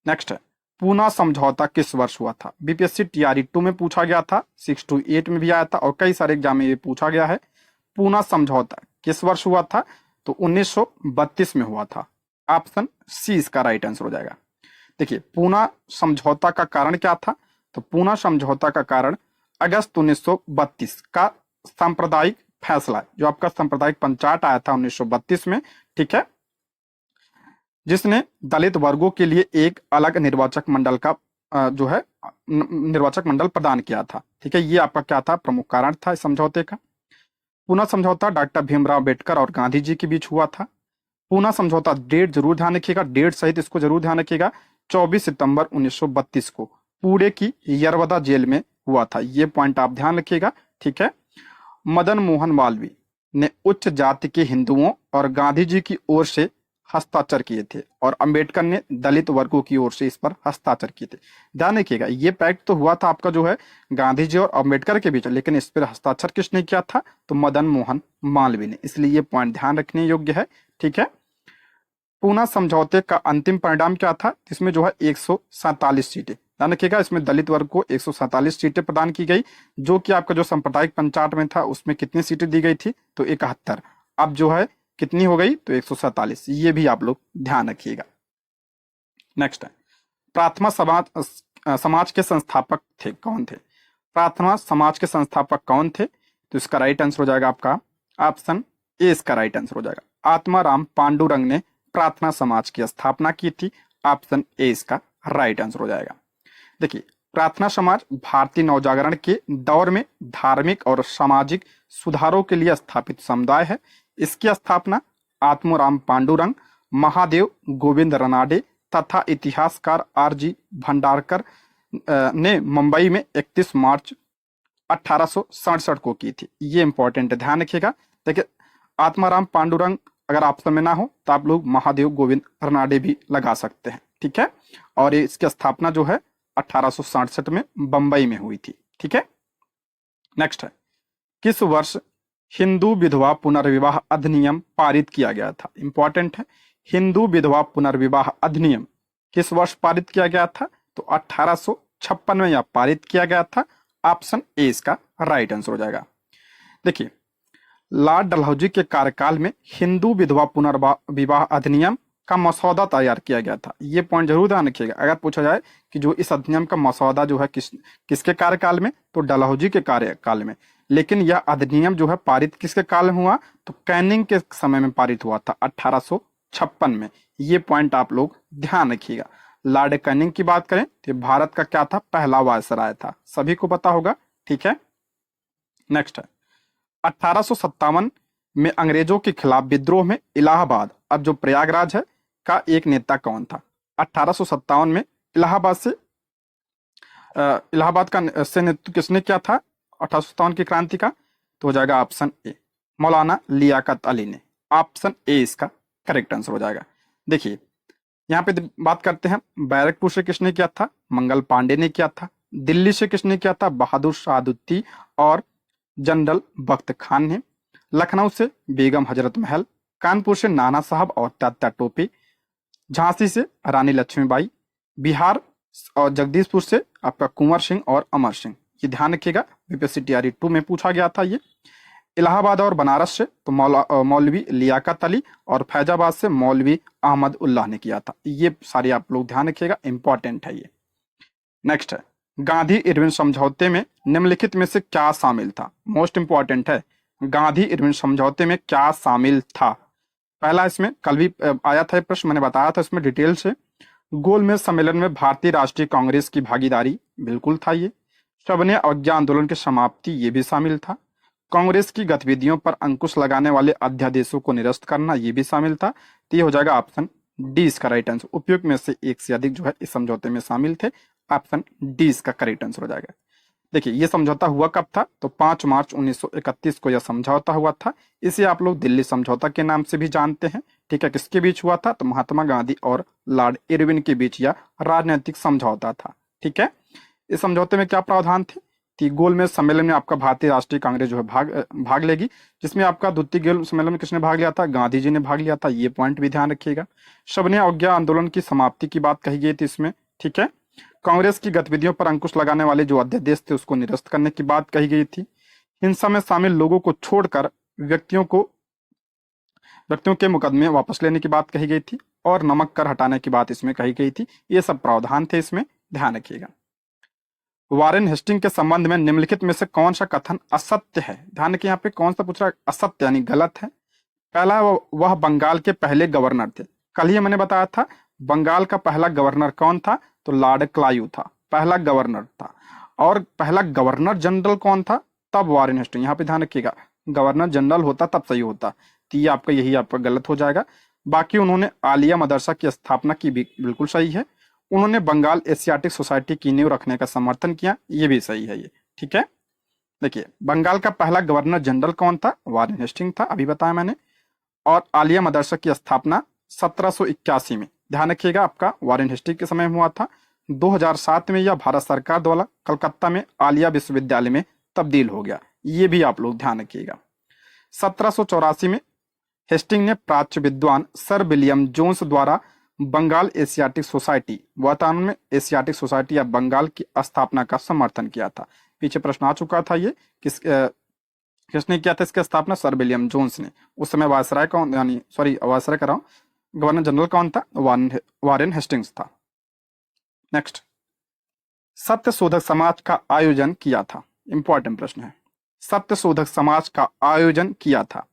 नेक्स्ट है, पूना समझौता किस वर्ष हुआ था? बीपीएससी टीआरई 2 में पूछा गया था, 6 to 8 में भी आया था और कई सारे एग्जाम में ये पूछा गया है। पूना समझौता किस वर्ष हुआ था? तो 1932 में हुआ था। ऑप्शन सी इसका राइट आंसर हो जाएगा। देखिए, पूना समझौता का कारण क्या था? तो पूना समझौता का कारण अगस्त 1932 का सांप्रदायिक फैसला, जो आपका सांप्रदायिक पंचायत आया था 1932 में, ठीक है, जिसने दलित वर्गों के लिए एक अलग निर्वाचक मंडल का जो है निर्वाचक मंडल प्रदान किया था। ठीक है, ये आपका क्या था? प्रमुख कारण था इस समझौते का। पूना समझौता डॉक्टर भीमराव अंबेडकर और गांधी जी के बीच हुआ था। पूना समझौता डेट जरूर ध्यान रखिएगा, डेट सहित इसको जरूर ध्यान रखिएगा, 24 सितंबर 1932 को पुणे की यरवदा जेल में हुआ था। ये पॉइंट आप ध्यान रखिएगा। ठीक है, मदन मोहन मालवीय ने उच्च जाति के हिंदुओं और गांधी जी की ओर से हस्ताक्षर किए थे और अंबेडकर ने दलित वर्गों की ओर से इस पर हस्ताक्षर किए थे। ध्यान रखिएगा, ये पैक्ट तो हुआ था आपका जो है गांधी जी और अंबेडकर के बीच, लेकिन इस पर हस्ताक्षर किसने किया था? तो मदन मोहन मालवीय ने, इसलिए ये पॉइंट ध्यान रखने योग्य है। ठीक है, पूना समझौते का अंतिम परिणाम क्या था? इसमें जो है 147 सीटें, ध्यान रखिएगा, इसमें दलित वर्ग को 147 सीटें प्रदान की गई, जो कि आपका जो सांप्रदायिक पंचायत में था उसमें कितनी सीटें दी गई थी? तो 71। अब जो है कितनी हो गई? तो 147। ये भी आप लोग ध्यान रखिएगा। नेक्स्ट है, प्रार्थना समाज के संस्थापक थे, कौन थे? प्रार्थना समाज के संस्थापक कौन थे? तो इसका राइट आंसर हो जाएगा आपका ऑप्शन ए, इसका राइट आंसर हो जाएगा। आत्माराम पांडुरंग ने प्रार्थना समाज की स्थापना की थी, ऑप्शन ए इसका राइट आंसर हो जाएगा। देखिए, प्रार्थना समाज भारतीय नवजागरण के दौर में धार्मिक और सामाजिक सुधारों के लिए स्थापित समुदाय है। इसकी स्थापना आत्माराम पांडुरंग, महादेव गोविंद रनाडे तथा इतिहासकार आर.जी. भंडारकर ने मुंबई में 31 मार्च 1867 को की थी। ये इंपॉर्टेंट है, ध्यान रखिएगा। देखिए, आत्माराम पांडुरंग अगर ऑप्शन में ना हो तो आप लोग महादेव गोविंद रनाडे भी लगा सकते हैं, ठीक है। और इसकी स्थापना जो है 1867 में बंबई में हुई थी, ठीक है। नेक्स्ट है, किस वर्ष हिंदू विधवा पुनर्विवाह अधिनियम पारित किया गया था? इंपॉर्टेंट है, हिंदू विधवा पुनर्विवाह अधिनियम किस वर्ष पारित किया गया था? तो 1856 में यह पारित किया गया था, ऑप्शन ए इसका राइट आंसर हो जाएगा। देखिए, लॉर्ड डलहौजी के कार्यकाल में हिंदू विधवा पुनर्विवाह अधिनियम का मसौदा तैयार किया गया था। ये पॉइंट जरूर ध्यान रखिएगा। अगर पूछा जाए कि जो इस अधिनियम का मसौदा जो है किसके कार्यकाल में, तो डलहौजी के कार्यकाल में। लेकिन यह अधिनियम जो है पारित किसके काल में हुआ? तो कैनिंग के समय में पारित हुआ था, 1856 में। ये पॉइंट आप लोग ध्यान रखिएगा। लॉर्ड कैनिंग की बात करें तो भारत का क्या था? पहला वायसराय था, सभी को पता होगा, ठीक है। नेक्स्ट है, 1857 में अंग्रेजों के खिलाफ विद्रोह में इलाहाबाद, अब जो प्रयागराज है, का एक नेता कौन था? 1857 में इलाहाबाद का से नेतृत्व किसने किया था 1857 की क्रांति का? तो हो जाएगा ऑप्शन ए, मौलाना लियाकत अली ने। ऑप्शन ए इसका करेक्ट आंसर हो जाएगा। देखिए, यहाँ पे बात करते हैं, बैरकपुर से किसने किया था? मंगल पांडे ने किया था। दिल्ली से किसने किया था? बहादुर शाहदुत्ती और जनरल बख्त खान ने। लखनऊ से बेगम हजरत महल। कानपुर से नाना साहब और तात्या टोपे। झांसी से रानी लक्ष्मीबाई। बिहार और जगदीशपुर से आपका कुंवर सिंह और अमर सिंह। ये ध्यान रखिएगा, बीपीएससी तैयारी 2 में पूछा गया था ये। इलाहाबाद और बनारस से तो मौलवी लियाकत अली, और फैजाबाद से मौलवी अहमद उल्लाह ने किया था। ये सारे आप लोग ध्यान रखिएगा, इंपॉर्टेंट है ये। नेक्स्ट है, गांधी इरविन समझौते में निम्नलिखित में से क्या शामिल था? मोस्ट इंपॉर्टेंट है, गांधी इरविन समझौते में क्या शामिल था? पहला, इसमें कल भी आया था प्रश्न, मैंने बताया था इसमें डिटेल से। गोलमेज सम्मेलन में भारतीय राष्ट्रीय कांग्रेस की भागीदारी, बिल्कुल था ये। सविनय अवज्ञा आंदोलन की समाप्ति, ये भी शामिल था। कांग्रेस की गतिविधियों पर अंकुश लगाने वाले अध्यादेशों को निरस्त करना, ये भी शामिल था। तो ये हो जाएगा ऑप्शन डी इसका राइट आंसर। उपयुक्त में से एक से अधिक जो है इस समझौते में शामिल थे, ऑप्शन डी इसका करेक्ट आंसर हो जाएगा। देखिए, ये समझौता हुआ कब था? तो 5 मार्च 1931 को यह समझौता हुआ था। इसे आप लोग दिल्ली समझौता के नाम से भी जानते हैं, ठीक है। किसके बीच हुआ था? तो महात्मा गांधी और लॉर्ड इरविन के बीच यह राजनीतिक समझौता था, ठीक है। इस समझौते में क्या प्रावधान थे कि गोलमेज सम्मेलन में आपका भारतीय राष्ट्रीय कांग्रेस जो है भाग लेगी, जिसमें आपका द्वितीय गोल सम्मेलन में किसने भाग लिया था? गांधी जी ने भाग लिया था। ये पॉइंट भी ध्यान रखिएगा। सविनय अवज्ञा आंदोलन की समाप्ति की बात कही गई थी इसमें, ठीक है। कांग्रेस की गतिविधियों पर अंकुश लगाने वाले जो अध्यादेश थे उसको निरस्त करने की बात कही गई थी। हिंसा में शामिल लोगों को छोड़कर व्यक्तियों के मुकदमे वापस लेने की बात कही गई थी, और नमक कर हटाने की बात इसमें कही गई थी। ये सब प्रावधान थे इसमें, ध्यान रखिएगा। वारेन हेस्टिंग के संबंध में निम्नलिखित में से कौन सा कथन असत्य है? ध्यान रखिए, यहाँ पे कौन सा पूछ रहा है? असत्य यानी गलत है। पहला, वह बंगाल के पहले गवर्नर थे। कल ही मैंने बताया था बंगाल का पहला गवर्नर कौन था? तो लॉर्ड क्लाइव था, पहला गवर्नर था। और पहला गवर्नर जनरल कौन था? तब वारेन हेस्टिंग। यहाँ पे ध्यान रखिएगा, गवर्नर जनरल होता तब सही होता। तो ये आपका यही आपका गलत हो जाएगा। बाकी उन्होंने आलिया मदरसा की स्थापना की, भी बिल्कुल सही है। उन्होंने बंगाल एशियाटिक सोसाइटी की नींव रखने का समर्थन किया, ये भी सही है ये, ठीक है। देखिए, बंगाल का पहला गवर्नर जनरल कौन था? वारेन हेस्टिंग था, अभी बताया मैंने। और आलिया मदरसा की स्थापना 1781 में, ध्यान रखिएगा, आपका वारेन हेस्टिंग के समय हुआ था। 2007 में यह भारत सरकार द्वारा कलकत्ता में आलिया विश्वविद्यालय में तब्दील हो गया। ये भी आप लोग ध्यान रखिएगा। 1784 में हेस्टिंग ने प्राच्य विद्वान सर विलियम जोन्स द्वारा बंगाल एशियाटिक सोसाइटी वर्तमान में एशियाटिक सोसाइटी या बंगाल की स्थापना का समर्थन किया था। पीछे प्रश्न आ चुका था ये, किसने किया था इसकी स्थापना? सर विलियम जोन्स ने। उस समय वायसराय कौन, यानी सॉरी वायसराय कर रहा हूं, गवर्नर जनरल कौन था? वारेन हेस्टिंग्स था। नेक्स्ट, सत्य शोधक समाज का आयोजन किया था। इंपॉर्टेंट प्रश्न है, सत्य शोधक समाज का आयोजन किया था,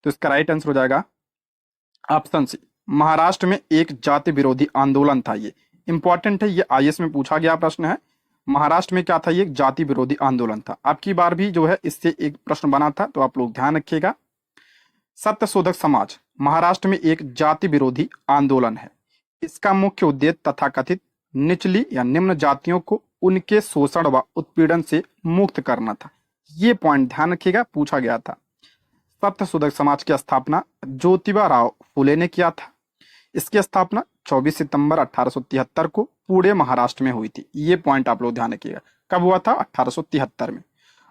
तो इसका राइट आंसर हो जाएगा ऑप्शन सी, महाराष्ट्र में एक जाति विरोधी आंदोलन था। ये इंपॉर्टेंट है, ये आईएएस में पूछा गया प्रश्न है। महाराष्ट्र में क्या था? ये एक जाति विरोधी आंदोलन था। आपकी बार भी जो है इससे एक प्रश्न बना था, तो आप लोग ध्यान रखिएगा। सत्य शोधक समाज महाराष्ट्र में एक जाति विरोधी आंदोलन है। इसका मुख्य उद्देश्य तथाकथित निचली या निम्न जातियों को उनके शोषण व उत्पीड़न से मुक्त करना था। ये पॉइंट ध्यान रखिएगा, पूछा गया था। सत्य शोधक समाज की स्थापना ज्योतिबा राव फुले ने किया था। इसकी स्थापना 24 सितंबर 1873 को पुणे महाराष्ट्र में हुई थी। ये पॉइंट आप लोग ध्यान रखिएगा, कब हुआ था? 1873 में।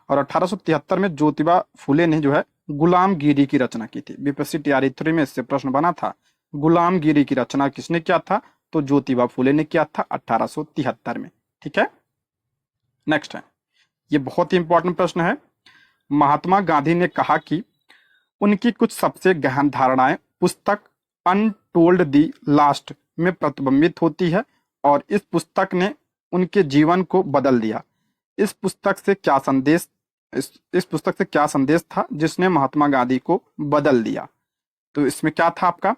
और 1873 में ज्योतिबा फुले ने जो है गुलामगिरी की रचना की थी। बीपीएससी टीआरई 3 में इससे प्रश्न बना था, गुलामगिरी की रचना किसने किया था? तो ज्योतिबा फुले ने किया था 1873 में। ठीक है, नेक्स्ट है, ये बहुत ही इंपॉर्टेंट प्रश्न है। महात्मा गांधी ने कहा कि उनकी कुछ सबसे गहन धारणाएं पुस्तक अनटोल्ड दी लास्ट में प्रतिबिंबित होती है और इस पुस्तक ने उनके जीवन को बदल दिया। इस पुस्तक से क्या संदेश इस पुस्तक से क्या संदेश था जिसने महात्मा गांधी को बदल दिया? तो इसमें क्या था आपका?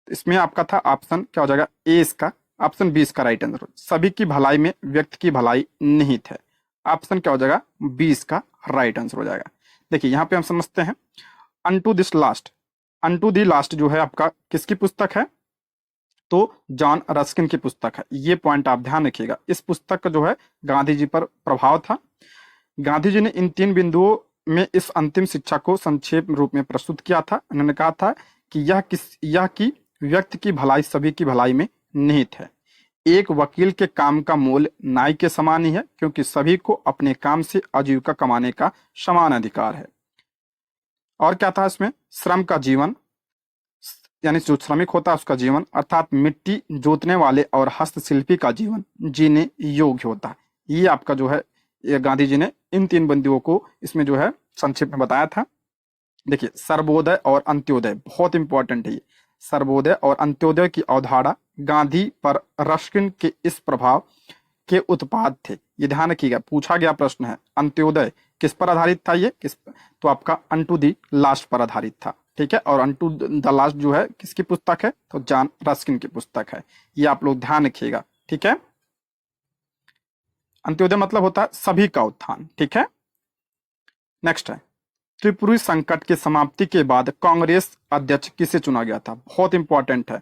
इसमें आपका था ऑप्शन क्या हो जाएगा? ए इसका, ऑप्शन बी इसका राइट आंसर। सभी की भलाई में व्यक्ति की भलाई निहित है। ऑप्शन क्या हो जाएगा? बी इसका राइट आंसर हो जाएगा। देखिए यहाँ पे हम समझते हैं, unto this last, unto the last जो है आपका किसकी पुस्तक है? तो जॉन रस्किन की पुस्तक है। ये पॉइंट आप ध्यान रखिएगा। इस पुस्तक का जो है गांधी जी पर प्रभाव था। गांधी जी ने इन 3 बिंदुओं में इस अंतिम शिक्षा को संक्षेप रूप में प्रस्तुत किया था। उन्होंने कहा था कि यह कि व्यक्ति की भलाई सभी की भलाई में निहित है। एक वकील के काम का मूल्य नाई के समान ही है, क्योंकि सभी को अपने काम से आजीविका कमाने का समान अधिकार है। और क्या था इसमें? श्रम का जीवन, यानी जो श्रमिक होता है उसका जीवन, अर्थात मिट्टी जोतने वाले और हस्तशिल्पी का जीवन जीने योग्य होता है। ये आपका जो है, ये गांधी जी ने इन 3 बिंदुओं को इसमें जो है संक्षिप्त में बताया था। देखिए, सर्वोदय और अंत्योदय बहुत इंपॉर्टेंट है। ये सर्वोदय और अंत्योदय की अवधारणा गांधी पर रस्किन के इस प्रभाव के उत्पाद थे। ये ध्यान रखिएगा, पूछा गया प्रश्न है। अंत्योदय किस पर आधारित था? ये किस पर? तो आपका अनटू दी लास्ट पर आधारित था। ठीक है, और अनटू द लास्ट जो है किसकी पुस्तक है? तो जॉन रस्किन की पुस्तक है। ये आप लोग ध्यान रखिएगा। ठीक है, अंत्योदय मतलब होता है सभी का उत्थान। ठीक है, नेक्स्ट है, त्रिपुरी संकट की समाप्ति के बाद कांग्रेस अध्यक्ष किसे चुना गया था? बहुत इंपॉर्टेंट है।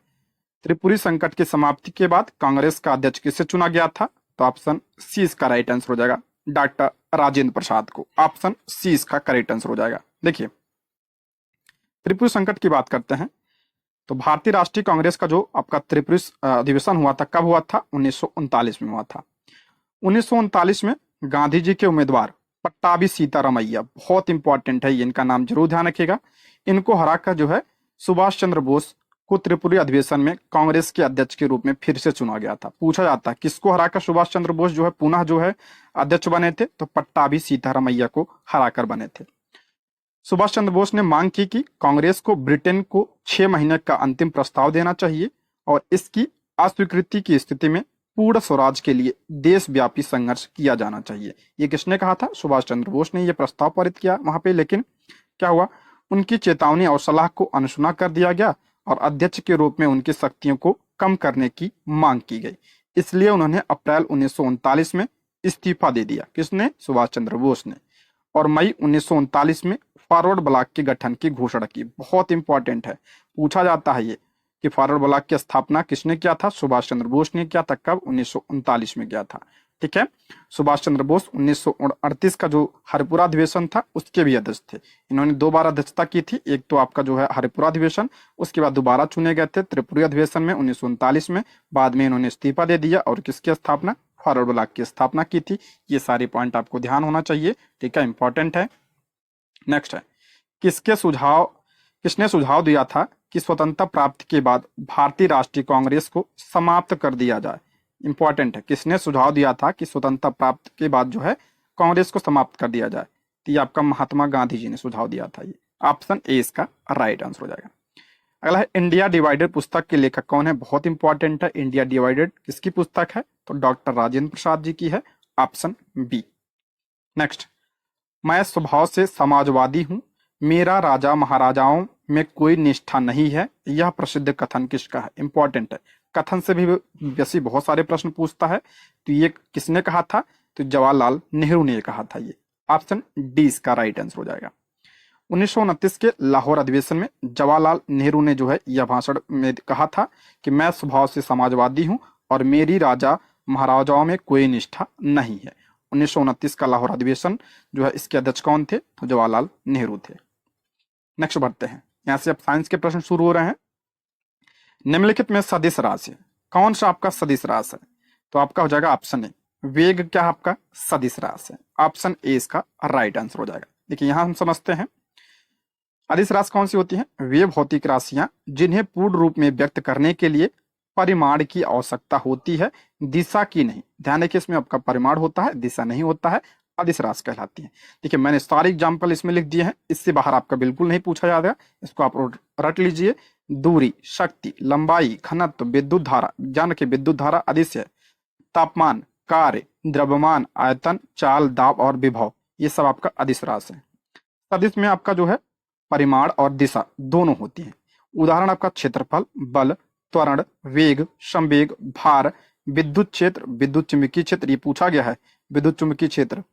त्रिपुरी संकट की समाप्ति के बाद कांग्रेस का अध्यक्ष किसे चुना गया था? तो ऑप्शन सी इसका राइट आंसर हो जाएगा, डॉक्टर राजेंद्र प्रसाद को। ऑप्शन सी इसका करेक्ट आंसर हो जाएगा। देखिए, त्रिपुरी संकट की बात करते हैं तो भारतीय राष्ट्रीय कांग्रेस का जो आपका त्रिपुरी अधिवेशन हुआ था, कब हुआ था? 1939 में हुआ था। 1939 में गांधी जी के उम्मीदवार पट्टाभी सीतारामैया, बहुत इंपॉर्टेंट है ये, इनका नाम जरूर ध्यान रखिएगा। इनको हराकर जो है सुभाष चंद्र बोस को त्रिपुरी अधिवेशन में कांग्रेस के अध्यक्ष के रूप में फिर से चुना गया था। पूछा जाता है किसको हराकर सुभाष चंद्र बोस जो है पुनः जो है अध्यक्ष बने थे? तो पट्टाभी सीतारामैया को हराकर बने थे। सुभाष चंद्र बोस ने मांग की कि कांग्रेस को ब्रिटेन को 6 महीने का अंतिम प्रस्ताव देना चाहिए और इसकी अस्वीकृति की स्थिति में पूर्ण स्वराज के लिए देशव्यापी संघर्ष किया जाना चाहिए। ये किसने कहा था? सुभाष चंद्र बोस ने ये प्रस्ताव पारित किया वहां पे। लेकिन क्या हुआ? उनकी चेतावनी और सलाह को अनसुना कर दिया गया और अध्यक्ष के रूप में उनकी शक्तियों को कम करने की मांग की गई। इसलिए उन्होंने अप्रैल 1939 में इस्तीफा दे दिया। किसने? सुभाष चंद्र बोस ने। और मई 1939 में फॉरवर्ड ब्लॉक के गठन की घोषणा की। बहुत इंपॉर्टेंट है, पूछा जाता है ये कि फॉरवर्ड ब्लॉक की स्थापना किसने किया था? सुभाष चंद्र बोस ने किया था। कब? 1939 में किया था। ठीक है, सुभाष चंद्र बोस 1938 का जो हरिपुरा अधिवेशन था उसके भी अध्यक्ष थे। इन्होंने 2 बार अध्यक्षता की थी, एक तो आपका जो है हरिपुरा अधिवेशन, उसके बाद दोबारा चुने गए थे त्रिपुरी अधिवेशन में 1939 में। बाद में इन्होंने इस्तीफा दे दिया और किसकी स्थापना? फॉरवर्ड ब्लॉक की स्थापना की थी। ये सारे पॉइंट आपको ध्यान होना चाहिए। ठीक है, इंपॉर्टेंट है। नेक्स्ट है, किसके सुझाव किसने सुझाव दिया था कि स्वतंत्रता प्राप्ति के बाद भारतीय राष्ट्रीय कांग्रेस को समाप्त कर दिया जाए? इंपॉर्टेंट है, किसने सुझाव दिया था कि स्वतंत्रता प्राप्ति के बाद जो है कांग्रेस को समाप्त कर दिया जाए? तो ये आपका महात्मा गांधी जी ने सुझाव दिया था। ये ऑप्शन ए इसका राइट आंसर हो जाएगा। अगला है इंडिया डिवाइडेड पुस्तक के लेखक कौन है? बहुत इंपॉर्टेंट है। इंडिया डिवाइडेड किसकी पुस्तक है? तो डॉक्टर राजेंद्र प्रसाद जी की है, ऑप्शन बी। नेक्स्ट, मैं स्वभाव से समाजवादी हूं, मेरा राजा महाराजाओं में कोई निष्ठा नहीं है, यह प्रसिद्ध कथन किसका है? इंपॉर्टेंट है, कथन से भी वैसे बहुत सारे प्रश्न पूछता है। तो ये किसने कहा था? तो जवाहरलाल नेहरू ने कहा था। ये ऑप्शन डी इसका राइट आंसर हो जाएगा। 1929 के लाहौर अधिवेशन में जवाहरलाल नेहरू ने जो है यह भाषण में कहा था कि मैं स्वभाव से समाजवादी हूं और मेरी राजा महाराजाओं में कोई निष्ठा नहीं है। 1929 का लाहौर अधिवेशन जो है इसके अध्यक्ष कौन थे? तो जवाहरलाल नेहरू थे। नेक्स्ट बढ़ते हैं, यहां से अब साइंस के प्रश्न शुरू हो रहे हैं। निम्नलिखित में सदिश राशि कौन सा आपका सदिश राशि है? तो आपका हो जाएगा ऑप्शन ए। वेग क्या आपका सदिश राशि है? ऑप्शन ए इसका राइट आंसर हो जाएगा। देखिए यहां हम समझते हैं अदिश राशि कौन सी होती है? वे भौतिक राशियां जिन्हें पूर्ण रूप में व्यक्त करने के लिए परिमाण की आवश्यकता होती है, दिशा की नहीं। ध्यान रखिए, इसमें आपका परिमाण होता है, दिशा नहीं होता है, अदिश राशि कहलाती है। देखिए मैंने सारे एग्जाम्पल इसमें लिख दिए हैं, इससे बाहर आपका बिल्कुल नहीं पूछा जाएगा, इसको आप रट लीजिए। दूरी, शक्ति, लंबाई, घनत्व, विद्युत धारा, जान के विद्युत धारा अदिश है। तापमान, कार्य, द्रव्यमान, आयतन, चाल, दाब और विभव, ये सब आपका अदिश राशि है। सदिश में आपका जो है परिमाण और दिशा दोनों होती है। उदाहरण आपका क्षेत्रफल, बल, त्वरण, वेग, संवेग, भार, विद्युत क्षेत्र, विद्युत चुंबकीय क्षेत्र, ये पूछा गया है। विद्युत चुंबकीय क्षेत्र,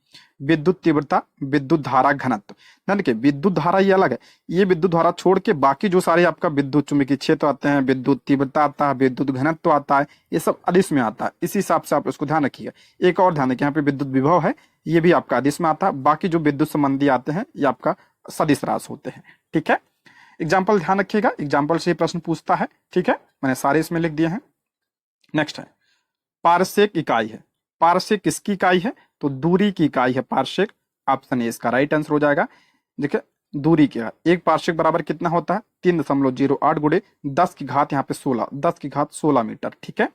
विद्युत तीव्रता, विद्युत धारा घनत्व। ध्यान रखिए विद्युत धारा ये अलग है, ये विद्युत धारा छोड़ के बाकी जो सारे आपका विद्युत चुंबकीय क्षेत्र आते हैं, विद्युत तीव्रता आता है, विद्युत घनत्व आता है, ये सब अदिश में आता है। इसी हिसाब से आप इसको ध्यान रखिएगा। एक और ध्यान रखिए, यहाँ पे विद्युत विभव है, ये भी आपका अदिश में आता है। बाकी जो विद्युत संबंधी आते हैं ये आपका सदिश राशि होते हैं। ठीक है, एग्जाम्पल ध्यान रखिएगा, एग्जाम्पल से प्रश्न पूछता है। ठीक है, मैंने सारे इसमें लिख दिए हैं। नेक्स्ट है पारसेक इकाई है। पारसेक किसकी इकाई है? तो दूरी की इकाई है पारसेक, ऑप्शन ए इसका राइट आंसर हो जाएगा। देखिए दूरी क्या, एक पारसेक बराबर कितना होता है? 3.08 गुणे 10 की घात यहाँ पे 16, 10 की घात 16 मीटर। ठीक है,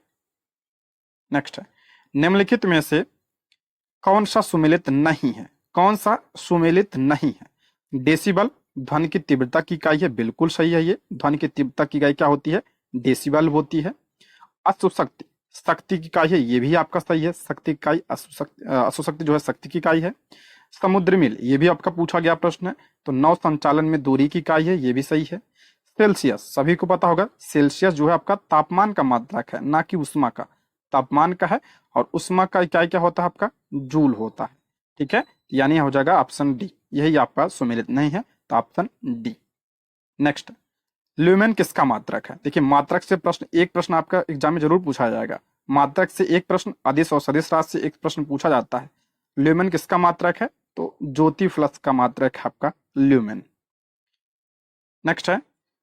नेक्स्ट है निम्नलिखित में से कौन सा सुमेलित नहीं है? कौन सा सुमेलित नहीं है? डेसिबल ध्वनि की तीव्रता की इकाई है, बिल्कुल सही है। ये ध्वनि की तीव्रता की इकाई क्या होती है? डेसिबल होती है। अशुशक्ति शक्ति की इकाई है, ये भी आपका सही है। शक्ति इकाई अशुशक्ति जो है शक्ति की इकाई है। समुद्र मील, ये भी आपका पूछा गया प्रश्न है। तो नौ संचालन में दूरी की इकाई है, ये भी सही है। सेल्सियस सभी को पता होगा, सेल्सियस जो है आपका तापमान का मात्रक है, ना कि उष्मा का। तापमान का है, और उष्मा का इकाई क्या होता है आपका? जूल होता है। ठीक है, यानी हो जाएगा ऑप्शन डी, यही आपका सुमेलित नहीं है, तो ऑप्शन डी। नेक्स्ट, ल्यूमेन किसका मात्रक है? देखिए मात्रक से प्रश्न, एक प्रश्न आपका एग्जाम में जरूर पूछा जाएगा। मात्रक से एक प्रश्न, अदिश और सदिश राशि से एक प्रश्न पूछा जाता है। ल्यूमेन किसका मात्रक है? तो ज्योति फ्लक्स का मात्रक है आपका ल्यूमेन। नेक्स्ट है,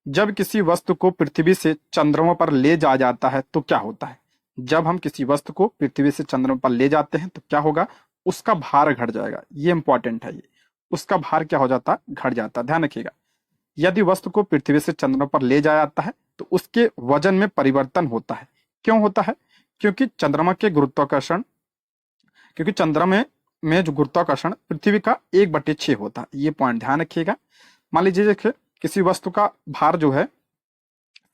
जब किसी वस्तु को पृथ्वी से चंद्रमा पर ले जाया जाता है तो क्या होता है? जब हम किसी वस्तु को पृथ्वी से चंद्रमा पर ले जाते हैं तो क्या होगा? उसका भार घट जाएगा। ये इंपॉर्टेंट है, ये उसका भार क्या हो जाता है? घट जाता है। ध्यान रखिएगा, यदि वस्तु को पृथ्वी से चंद्रमा पर ले जाया जाता है तो उसके वजन में परिवर्तन होता है। क्यों होता है? क्योंकि चंद्रमा के गुरुत्वाकर्षण, क्योंकि चंद्रमा में जो गुरुत्वाकर्षण पृथ्वी का 1/6 होता है। ये पॉइंट ध्यान रखिएगा। मान लीजिए देखिए किसी वस्तु का भार जो है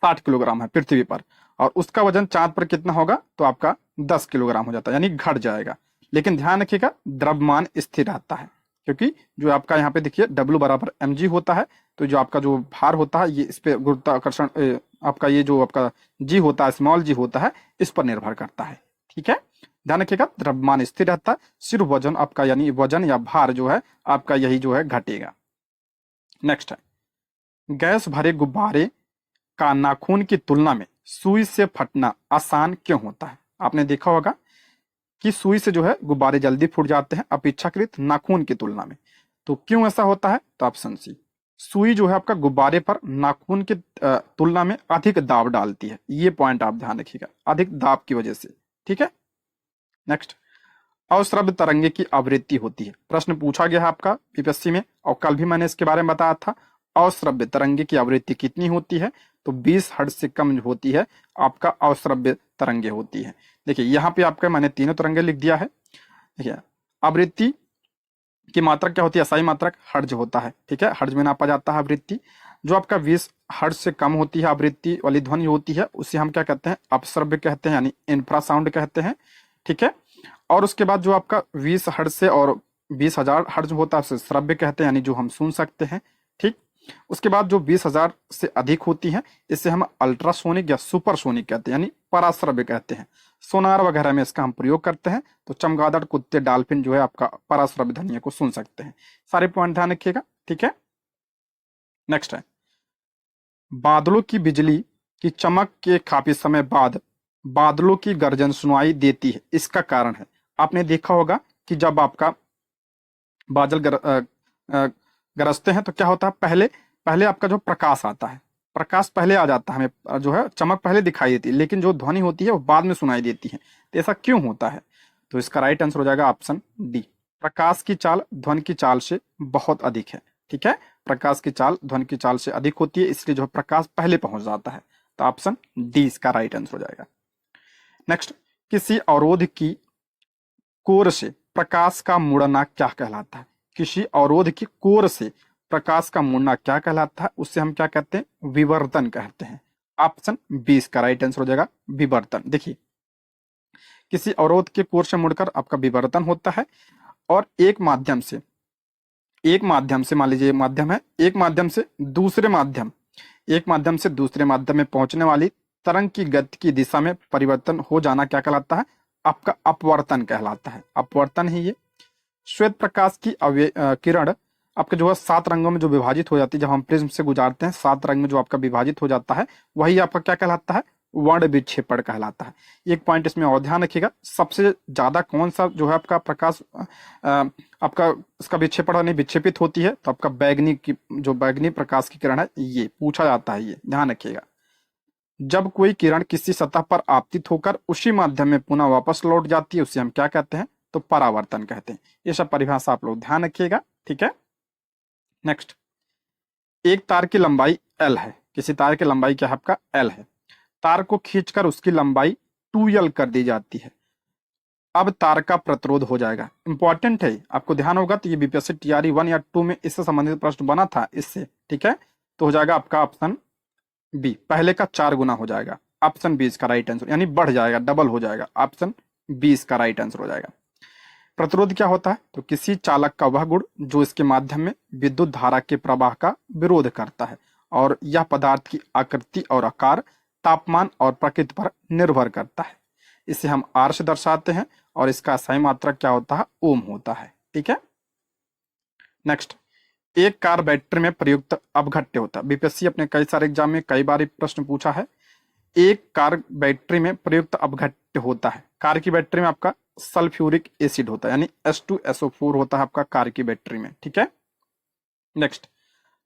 60 किलोग्राम है पृथ्वी पर, और उसका वजन चांद पर कितना होगा? तो आपका 10 किलोग्राम हो जाता है, यानी घट जाएगा। लेकिन ध्यान रखिएगा द्रव्यमान स्थिर रहता है, क्योंकि जो आपका यहाँ पे देखिए W बराबर mg होता है। तो जो आपका जो भार होता है ये इस पे गुरुत्वाकर्षण आपका ये जो आपका g होता है, स्मॉल g होता है, इस पर निर्भर करता है। ठीक है, ध्यान रखिएगा द्रव्यमान स्थिर रहता है, सिर्फ वजन आपका यानी वजन या भार जो है आपका यही जो है घटेगा। नेक्स्ट है, गैस भरे गुब्बारे का नाखून की तुलना में सुई से फटना आसान क्यों होता है? आपने देखा होगा कि सुई से जो है गुब्बारे जल्दी फूट जाते हैं अपेक्षाकृत नाखून की तुलना में। तो क्यों ऐसा होता है? तो ऑप्शन सी, सुई जो है आपका गुब्बारे पर नाखून की तुलना में अधिक दाब डालती है। ये पॉइंट आप ध्यान रखिएगा, अधिक दाब की वजह से। ठीक है, नेक्स्ट, अवश्रव्य तरंगे की आवृत्ति होती है। प्रश्न पूछा गया है आपका बीपीएससी में, और कल भी मैंने इसके बारे में बताया था। अवश्रव्य तरंगे की आवृत्ति कितनी होती है? तो 20 हर्ट्ज से कम जो होती है आपका अवश्रव्य तरंगे होती है। देखिए यहाँ पे आपका मैंने तीनों तरंगे लिख दिया है। देखिए आवृत्ति की मात्रक क्या होती है? SI मात्रक हर्ट्ज होता है, ठीक है, हर्ट्ज में नापा जाता है आवृत्ति। जो आपका 20 हर्ट्ज से कम होती है आवृत्ति वाली ध्वनि होती है उसे हम क्या कहते हैं? अपश्रव्य कहते हैं, यानी इंफ्रासाउंड कहते हैं, ठीक है। और उसके बाद जो आपका 20 हर्ट्ज से और 20,000 हर्ट्ज होता है उसे श्रव्य कहते हैं, यानी जो हम सुन सकते हैं, ठीक। उसके बाद जो 20,000 से अधिक होती है इसे हम अल्ट्रासोनिक या सुपरसोनिक कहते हैं, यानी पराश्रव्य कहते हैं। सोनार वगैरह में इसका हम प्रयोग करते हैं, तो चमगादड़, कुत्ते, डॉल्फिन जो है आपका पराश्रव्य ध्वनियों को सुन सकते हैं। सारे पॉइंट ध्यान रखिएगा, ठीक है। नेक्स्ट है, बादलों की बिजली की चमक के काफी समय बाद बादलों की गर्जन सुनाई देती है, इसका कारण है। आपने देखा होगा कि जब आपका बादल गरजते हैं तो क्या होता है? पहले पहले आपका जो प्रकाश आता है, प्रकाश पहले आ जाता है, हमें जो है चमक पहले दिखाई देती है, लेकिन जो ध्वनि होती है वो बाद में सुनाई देती है। तो ऐसा क्यों होता है? तो इसका राइट आंसर हो जाएगा ऑप्शन डी। प्रकाश की चाल ध्वनि की चाल से बहुत अधिक है, ठीक है। प्रकाश की चाल ध्वनि की चाल से अधिक होती है, इसलिए जो है प्रकाश पहले पहुंच जाता है। तो ऑप्शन डी इसका राइट आंसर हो जाएगा। नेक्स्ट, किसी अवरोध की कोर से प्रकाश का मुड़ना क्या कहलाता है? किसी अवरोध की कोर से प्रकाश का मुड़ना क्या कहलाता है? उससे हम क्या कहते हैं? विवर्तन कहते हैं। ऑप्शन बी इसका राइट आंसर हो जाएगा, विवर्तन। देखिए किसी अवरोध के कोर से मुड़कर आपका विवर्तन होता है, और एक माध्यम से मान लीजिए माध्यम है, एक माध्यम से दूसरे माध्यम में पहुंचने वाली तरंग की गति की दिशा में परिवर्तन हो जाना क्या कहलाता है? आपका अपवर्तन कहलाता है। अपवर्तन ही ये। श्वेत प्रकाश की किरण आपके जो है 7 रंगों में जो विभाजित हो जाती है, जब हम प्रिज्म से गुजारते हैं 7 रंग में जो आपका विभाजित हो जाता है, वही आपका क्या कहलाता है? वर्ण विक्षेपण कहलाता है। एक पॉइंट इसमें और ध्यान रखिएगा, सबसे ज्यादा कौन सा जो है आपका प्रकाश आपका इसका विक्षेपण नहीं विक्षेपित होती है? तो आपका बैगनी प्रकाश की किरण है, ये पूछा जाता है, ये ध्यान रखिएगा। जब कोई किरण किसी सतह पर आपतित होकर उसी माध्यम में पुनः वापस लौट जाती है उसे हम क्या कहते हैं? तो परावर्तन कहते हैं। ये सब परिभाषा आप लोग ध्यान रखिएगा, ठीक है। नेक्स्ट, एक तार की लंबाई L है, किसी तार की लंबाई क्या है? आपका L है। तार को खींचकर उसकी लंबाई 2L कर दी जाती है। अब तार का प्रतिरोध हो जाएगा। इंपॉर्टेंट है, आपको ध्यान होगा तो ये बीपीएससी टीआरई 1 या 2 में इससे संबंधित प्रश्न बना था इससे, ठीक है। तो हो जाएगा आपका ऑप्शन बी, पहले का 4 गुना हो जाएगा। ऑप्शन बी इसका राइट आंसर, यानी बढ़ जाएगा, डबल हो जाएगा। ऑप्शन बी इसका राइट आंसर हो जाएगा। प्रतिरोध क्या होता है? तो किसी चालक का वह गुण जो इसके माध्यम में विद्युत धारा के प्रवाह का विरोध करता है, और यह पदार्थ की आकृति और आकार, तापमान और प्रकृति पर निर्भर करता है। इसे हम आर से दर्शाते हैं, और इसका सही मात्रक क्या होता है? ओम होता है, ठीक है। नेक्स्ट, एक कार बैटरी में प्रयुक्त अपघट्य होता है। बीपीएससी अपने कई सारे एग्जाम में कई बार प्रश्न पूछा है। एक कार बैटरी में प्रयुक्त अपघट्य होता है। कार की बैटरी में आपका सल्फ्यूरिक एसिड होता है, यानी H2SO4 होता है आपका कार की बैटरी में, ठीक है। नेक्स्ट,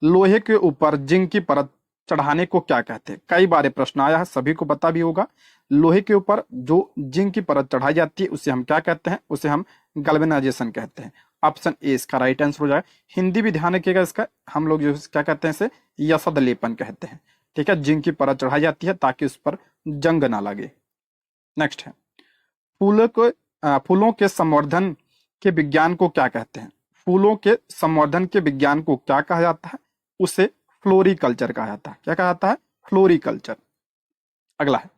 लोहे के ऊपर जिंक की परत चढ़ाने को क्या कहते हैं? कई बार प्रश्न आया है, सभी को पता भी होगा। लोहे के ऊपर जो जिंक की परत चढ़ाई जाती है उसे हम क्या कहते हैं? उसे हम गैल्वेनाइजेशन कहते हैं। ऑप्शन ए इसका राइट आंसर हो जाए। हिंदी भी ध्यान रखिएगा इसका, हम लोग जो क्या कहते हैं इसे यसद लेपन कहते हैं, ठीक है। जिंक की परत चढ़ाई जाती है ताकि उस पर जंग ना लगे। नेक्स्ट है, फूलों के संवर्धन के विज्ञान को क्या कहते हैं? फूलों के संवर्धन के विज्ञान को क्या कहा जाता है? उसे फ्लोरिकल्चर कहा जाता है। क्या कहा जाता है? फ्लोरिकल्चर। अगला है,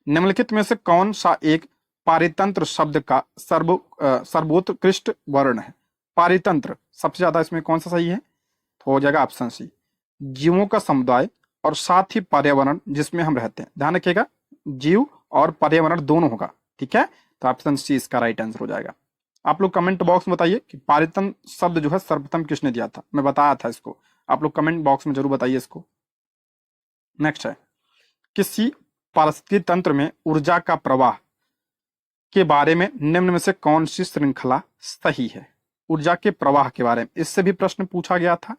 निम्नलिखित में से कौन सा एक पारितंत्र शब्द का सर्वोत्कृष्ट वर्ण है? पारितंत्र सबसे ज्यादा इसमें कौन सा सही है? तो हो जाएगा ऑप्शन सी, जीवों का समुदाय और साथ ही पर्यावरण जिसमें हम रहते हैं। ध्यान रखिएगा, जीव और पर्यावरण दोनों होगा, ठीक है। तो ऑप्शन सी इसका राइट आंसर हो जाएगा। आप लोग कमेंट बॉक्स में बताइए कि पारितंत्र शब्द जो है सर्वप्रथम किसने दिया था? मैं बताया था इसको, आप लोग कमेंट बॉक्स में जरूर बताइए इसको। नेक्स्ट है, किसी पारिस्थितिकी तंत्र में ऊर्जा का प्रवाह के बारे में निम्न में से कौन सी श्रृंखला सही है? ऊर्जा के प्रवाह के बारे में इससे भी प्रश्न पूछा गया था,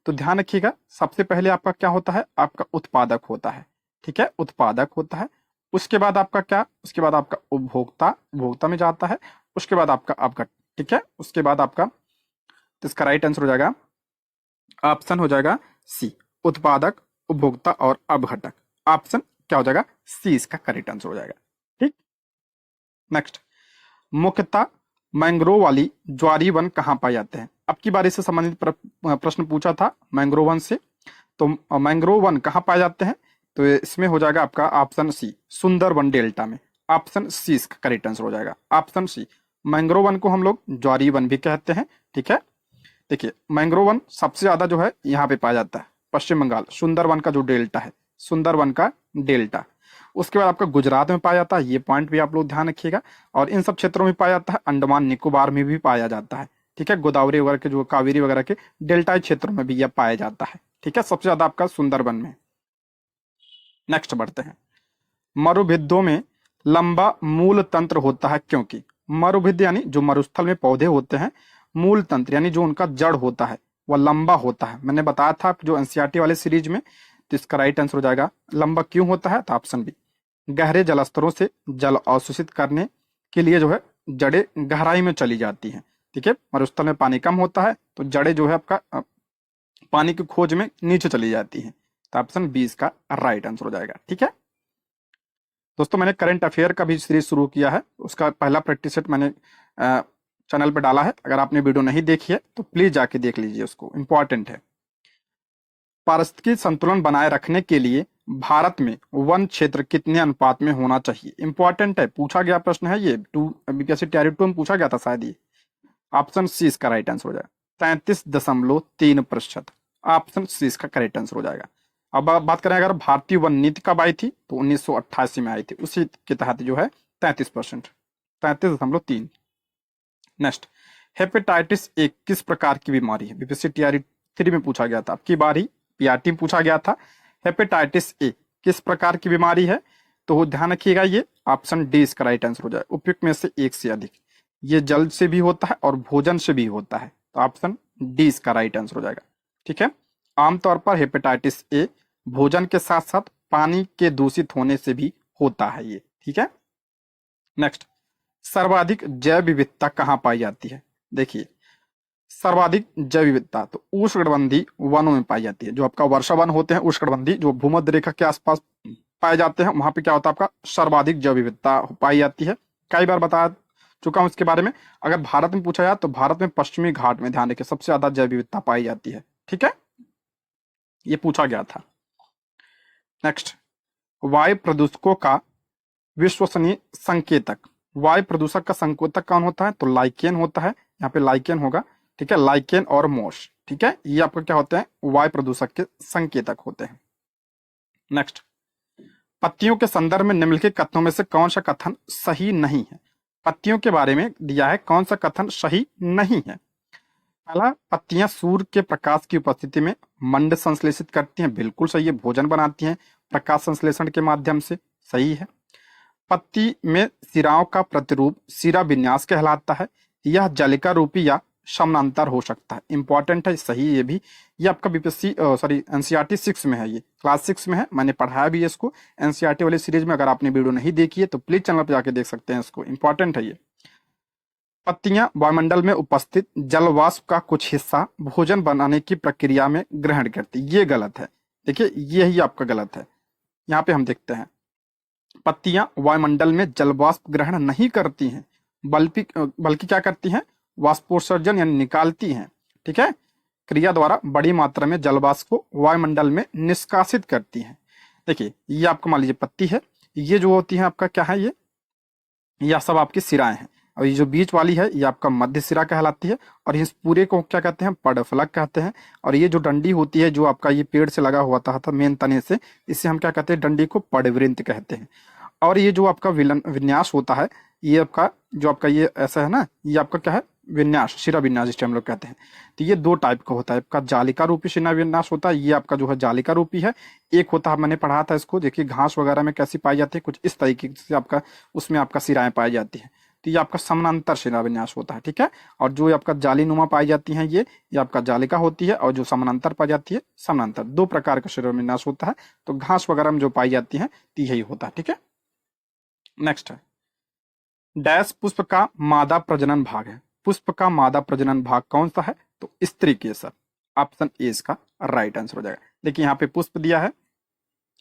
तो ध्यान रखिएगा। सबसे पहले आपका क्या होता है? आपका उत्पादक होता है, ठीक है, उत्पादक होता है। उसके बाद आपका क्या? उसके बाद आपका उपभोक्ता में जाता है। उसके बाद आपका अपघट, ठीक है। उसके बाद आपका, तो इसका राइट आंसर हो जाएगा, ऑप्शन हो जाएगा सी, उत्पादक, उपभोक्ता और अपघटक। ऑप्शन क्या हो जाएगा? सी इसका करेक्ट आंसर हो जाएगा। ठीक। नेक्स्ट, मुख्यतः मैंग्रोव वाली ज्वारी वन कहाँ पाए जाते हैं? अब की बारी से संबंधित प्रश्न पूछा था मैंग्रोव वन से। तो मैंग्रोव वन कहाँ पाए जाते हैं? तो इसमें हो जाएगा आपका ऑप्शन सी, सुंदरबन डेल्टा में। ऑप्शन सी इसका करेक्ट आंसर हो जाएगा, ऑप्शन सी। मैंग्रोव वन को हम लोग ज्वारी वन भी कहते हैं। ठीक है, देखिए मैंग्रोव वन सबसे ज्यादा जो है यहाँ पे पाया जाता है पश्चिम बंगाल, सुंदरबन का जो डेल्टा है, सुंदरबन का डेल्टा। उसके बाद आपका गुजरात में पाया जाता है, ये पॉइंट भी आप लोग ध्यान रखिएगा। और इन सब क्षेत्रों में पाया जाता है, अंडमान निकोबार में भी पाया जाता है। ठीक है, गोदावरी वगैरह के जो कावेरी वगैरह के डेल्टाई क्षेत्रों में भी यह पाया जाता है। ठीक है, सबसे ज्यादा आपका सुंदरबन में। नेक्स्ट बढ़ते हैं, मरुभिद्यों में लंबा मूल तंत्र होता है क्योंकि? मरुभिद्ध यानी जो मरुस्थल में पौधे होते हैं, मूल तंत्र यानी जो उनका जड़ होता है वह लंबा होता है। मैंने बताया था जो एनसीईआरटी वाले सीरीज में, तो इसका राइट आंसर हो जाएगा लंबा क्यों होता है? तो ऑप्शन बी, गहरे जलस्तरों से जल अवशोषित करने के लिए जो है जड़ें गहराई में चली जाती हैं। ठीक है, मरुस्थल में पानी कम होता है तो जड़ें जो है आपका पानी की खोज में नीचे चली जाती हैं। तो ऑप्शन बी इसका राइट आंसर हो जाएगा। ठीक है दोस्तों, मैंने करंट अफेयर का भी सीरीज शुरू किया है, उसका पहला प्रैक्टिस सेट मैंने चैनल पे डाला है। अगर आपने वीडियो नहीं देखी है तो प्लीज जाके देख लीजिए, उसको इंपॉर्टेंट है। पारिस्थितिकी संतुलन बनाए रखने के लिए भारत में वन क्षेत्र कितने अनुपात में होना चाहिए? इंपॉर्टेंट है, पूछा गया प्रश्न है ये, बीपीएससी टीआरई 2 में पूछा गया था शायद ये। ऑप्शन सी इसका राइट आंसर हो जाएगा, 33.3%। ऑप्शन सी इसका करेक्ट आंसर हो जाएगा। अब बात करें अगर भारतीय वन नीति कब आई थी, तो 1988 में आई थी, उसी के तहत जो है 33%, 33.3। नेक्स्ट, हेपेटाइटिस ए किस प्रकार की बीमारी है? बीपीएससी टीआरई 3 में पूछा गया था, अब की बारी पीआरटी में पूछा गया था, हेपेटाइटिस ए किस प्रकार की बीमारी है? तो ध्यान रखिएगा, ये ऑप्शन डी इसका राइट आंसर हो जाए, उपयुक्त में से एक से अधिक। ये जल से भी होता है और भोजन से भी होता है, तो ऑप्शन डी इसका राइट आंसर हो जाएगा। ठीक है, आमतौर पर हेपेटाइटिस ए भोजन के साथ साथ पानी के दूषित होने से भी होता है ये। ठीक है, नेक्स्ट, सर्वाधिक जैव विविधता कहाँ पाई जाती है? देखिए, सर्वाधिक जैव विविधता तो उष्णकटिबंधीय वनों में पाई जाती है। जो आपका वर्षा वन होते हैं उष्णकटिबंधीय, जो भूमध्य रेखा के आसपास पाए जाते हैं, वहां पे क्या होता है आपका सर्वाधिक जैव विविधता पाई जाती है। कई बार बता चुका हूं इसके बारे में। अगर भारत में पूछा जाए तो भारत में पश्चिमी घाट में, ध्यान रखिए, सबसे ज्यादा जैव विविधता पाई जाती है। ठीक है, ये पूछा गया था। नेक्स्ट, वायु प्रदूषकों का विश्वसनीय संकेतक। वायु प्रदूषक का संकेतक कौन होता है? तो लाइकेन होता है, यहाँ पे लाइकेन होगा। ठीक है, लाइकेन और मोस। ठीक है, ये आपका क्या होते हैं? वायु प्रदूषक के संकेतक होते हैं। नेक्स्ट, पत्तियों के संदर्भ में निम्नलिखित कथनों में से कौन सा कथन सही नहीं है? पत्तियों के बारे में दिया है, कौन सा कथन सही नहीं है? पहला, पत्तियां सूर्य के प्रकाश की उपस्थिति में मंड संश्लेषित करती हैं, बिल्कुल सही है। भोजन बनाती हैं प्रकाश संश्लेषण के माध्यम से, सही है। पत्ती में सिराओं का प्रतिरूप सिरा विन्यास कहलाता है, यह जालिका रूपी या समानांतर हो सकता है, इंपॉर्टेंट है, सही ये भी। ये आपका बीपीएससी एनसीईआरटी 6 में है, ये क्लास 6 में है, मैंने पढ़ाया भी है इसको एनसीईआरटी वाली सीरीज में। अगर आपने वीडियो नहीं देखी है तो प्लीज चैनल पर जाके देख सकते हैं इसको, इंपॉर्टेंट है ये। पत्तियां वायुमंडल में उपस्थित जलवाष्प का कुछ हिस्सा भोजन बनाने की प्रक्रिया में ग्रहण करती, ये गलत है। देखिए, यही आपका गलत है। यहाँ पे हम देखते हैं, पत्तियां वायुमंडल में जलवाष्प ग्रहण नहीं करती हैं, बल्कि क्या करती हैं? वाष्पोत्सर्जन यानी निकालती हैं। ठीक है, क्रिया द्वारा बड़ी मात्रा में जलवाष्प को वायुमंडल में निष्कासित करती हैं। देखिए, ये आपको मान लीजिए पत्ती है, ये जो होती है आपका क्या है, ये सब आपकी सिराएं हैं, और ये जो बीच वाली है ये आपका मध्य सिरा कहलाती है, और इस पूरे को क्या कहते हैं? पड़फलक कहते हैं। और ये जो डंडी होती है जो आपका ये पेड़ से लगा हुआ था मेन तने से, इससे हम क्या कहते हैं? डंडी को पड़वृंत कहते हैं। और ये जो आपका विन्यास होता है, ये आपका जो आपका ये ऐसा है ना, ये आपका क्या है? विन्यास, शिरा विन्यास जिसे हम लोग कहते हैं। तो ये दो टाइप का होता है, आपका जालिका रूपी शिरा विन्यास होता है, ये आपका जो है जालिका रूपी है। एक होता है, मैंने पढ़ा था इसको, देखिए घास वगैरह में कैसी पाई जाती है, कुछ इस तरीके से आपका उसमें आपका सिराएं पाई जाती है, तो ये आपका समानांतर शिरा विन्यास होता है। ठीक है, और जो आपका जाली नुमा पाई जाती है ये आपका जालिका होती है, और जो समानांतर पाई जाती है समानांतर। दो प्रकार का शिरा विन्यास होता है, तो घास वगैरह में जो पाई जाती है तो यही होता है। ठीक है, नेक्स्ट है, डैश पुष्प का मादा प्रजनन भाग है। पुष्प का मादा प्रजनन भाग कौन सा है? तो स्त्री केसर। ऑप्शन ए इसका राइट आंसर हो जाएगा। देखिए यहाँ पे पुष्प दिया है,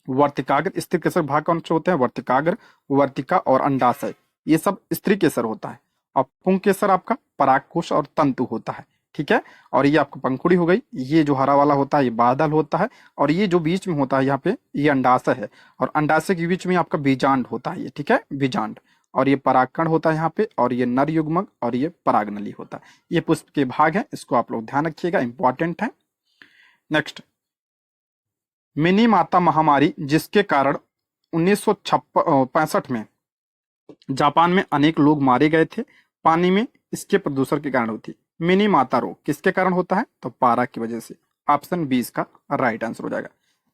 वर्तिकाग्र, स्त्री केसर भाग कौन से होते हैं, वर्तिकाग्र, वर्तिका और अंडाशय, ये सब स्त्री केसर होता है। और पुंग केसर आपका परागकोश और तंतु होता है, ठीक है। और ये आपका पंखुड़ी हो गई, ये जो हरा वाला होता है ये बादल होता है, और ये जो बीच में होता है यहाँ पे ये अंडाशय है, और अंडाशय के बीच में आपका बीजांड होता है ये, ठीक है, बीजांड। और ये परागकण होता है यहाँ पे, और ये नर युग्मक, और ये परागनली होता है। ये पुष्प के भाग हैं, इसको आप लोग ध्यान रखिएगा, इंपॉर्टेंट है। नेक्स्ट, मिनी माता महामारी जिसके कारण 1965 में जापान में अनेक लोग मारे गए थे पानी में, इसके प्रदूषण के कारण होती। मिनी माता रोग किसके कारण होता है, तो पारा की वजह से। ऑप्शन 20 का राइट आंसर हो जाएगा।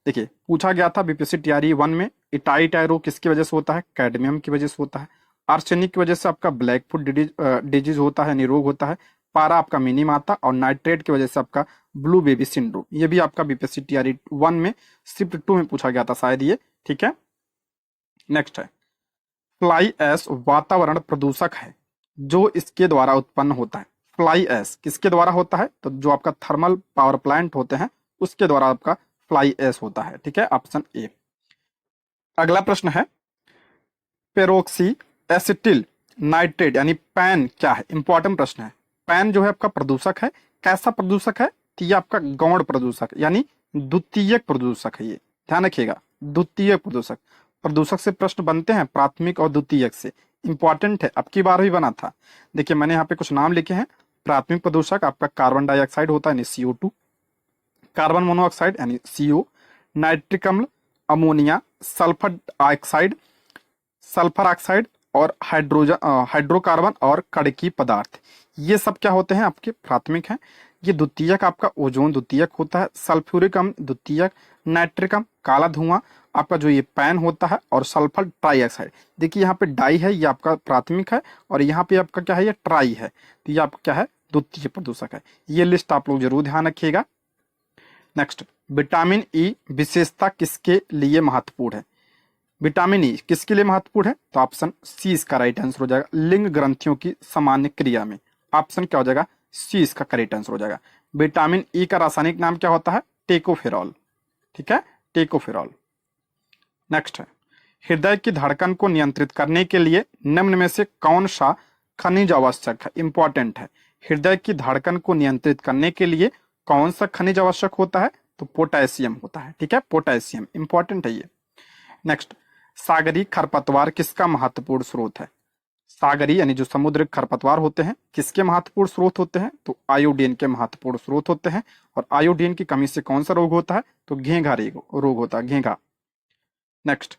देखिए पूछा गया था बीपीएससी टीआरई 1 में, इटाई टाई रोग किसकी वजह से होता है, कैडमियम की वजह से होता है। आर्सेनिक की वजह से आपका ब्लैक फुट डिजीज होता है, निरोग होता है। पारा आपका मिनी माता, और नाइट्रेट की वजह से आपका ब्लू बेबी सिंड्रोम। ये भी आपका बीपीएससी टीआरई 1 में शिफ्ट 2 में पूछा गया था शायद ये, ठीक है। नेक्स्ट है, फ्लाई ऐश वातावरण प्रदूषक है जो इसके द्वारा उत्पन्न होता है। फ्लाई ऐश किसके द्वारा होता है, तो जो आपका थर्मल पावर प्लांट होते हैं उसके द्वारा आपका फ्लाई ऐश होता है, ठीक है, ऑप्शन ए। अगला प्रश्न है, पेरोक्सी एसिटिल नाइट्रेट यानी पैन क्या है, इंपॉर्टेंट प्रश्न है। पैन जो है आपका प्रदूषक है, कैसा प्रदूषक है, तो ये आपका गौण प्रदूषक यानी द्वितीयक प्रदूषक है, ये ध्यान रखिएगा, द्वितीयक प्रदूषक। प्रदूषक से प्रश्न बनते हैं प्राथमिक और द्वितीयक से, इंपॉर्टेंट है, अब की बार भी बना था। देखिए मैंने यहाँ पे कुछ नाम लिखे हैं। प्राथमिक प्रदूषक आपका कार्बन डाइऑक्साइड होता है यानी CO2, कार्बन मोनोऑक्साइड यानी CO, नाइट्रिक अम्ल, ammonia, sulphur oxide, sulphur oxide, और हाइड्रोकार्बन और कड़की पदार्थ, ये सब क्या होते हैं आपके प्राथमिक हैं। ये द्वितीयक आपका ओजोन द्वितीयक होता है, सल्फ्यूरिक अम्ल द्वितीयक, नाइट्रिक अम्ल काला धुआं आपका जो ये पैन होता है, और सल्फर ट्राईऑक्साइड। देखिए यहाँ पे डाई है, ये आपका प्राथमिक है, और यहाँ पे आपका क्या है, ये ट्राई है, तो ये आपका क्या है, द्वितीय प्रदूषक है। ये लिस्ट आप लोग जरूर ध्यान रखिएगा। नेक्स्ट, विटामिन ई विशेषता किसके लिए महत्वपूर्ण है। विटामिन ई किसके लिए महत्वपूर्ण है, तो ऑप्शन सी इसका राइट आंसर हो जाएगा, लिंग ग्रंथियों की सामान्य क्रिया में। ऑप्शन क्या हो जाएगा, सी इसका करेक्ट आंसर हो जाएगा। विटामिन ई का रासायनिक नाम क्या होता है, टेकोफेरॉल, ठीक है, टेकोफेरॉल। नेक्स्ट है, हृदय की धड़कन को नियंत्रित करने के लिए निम्न में से कौन सा खनिज आवश्यक है, इंपॉर्टेंट है। हृदय की धड़कन को नियंत्रित करने के लिए कौन सा खनिज आवश्यक होता है, तो पोटेशियम होता है, ठीक है, पोटेशियम इंपॉर्टेंट है ये। नेक्स्ट, सागरी खरपतवार किसका महत्वपूर्ण स्रोत है। सागरी यानी जो समुद्र खरपतवार होते हैं किसके महत्वपूर्ण स्रोत होते हैं, तो आयोडीन के महत्वपूर्ण स्रोत होते हैं। और आयोडीन की कमी से कौन सा रोग होता है, तो घेंघा रोग होता है, घेंघा। नेक्स्ट,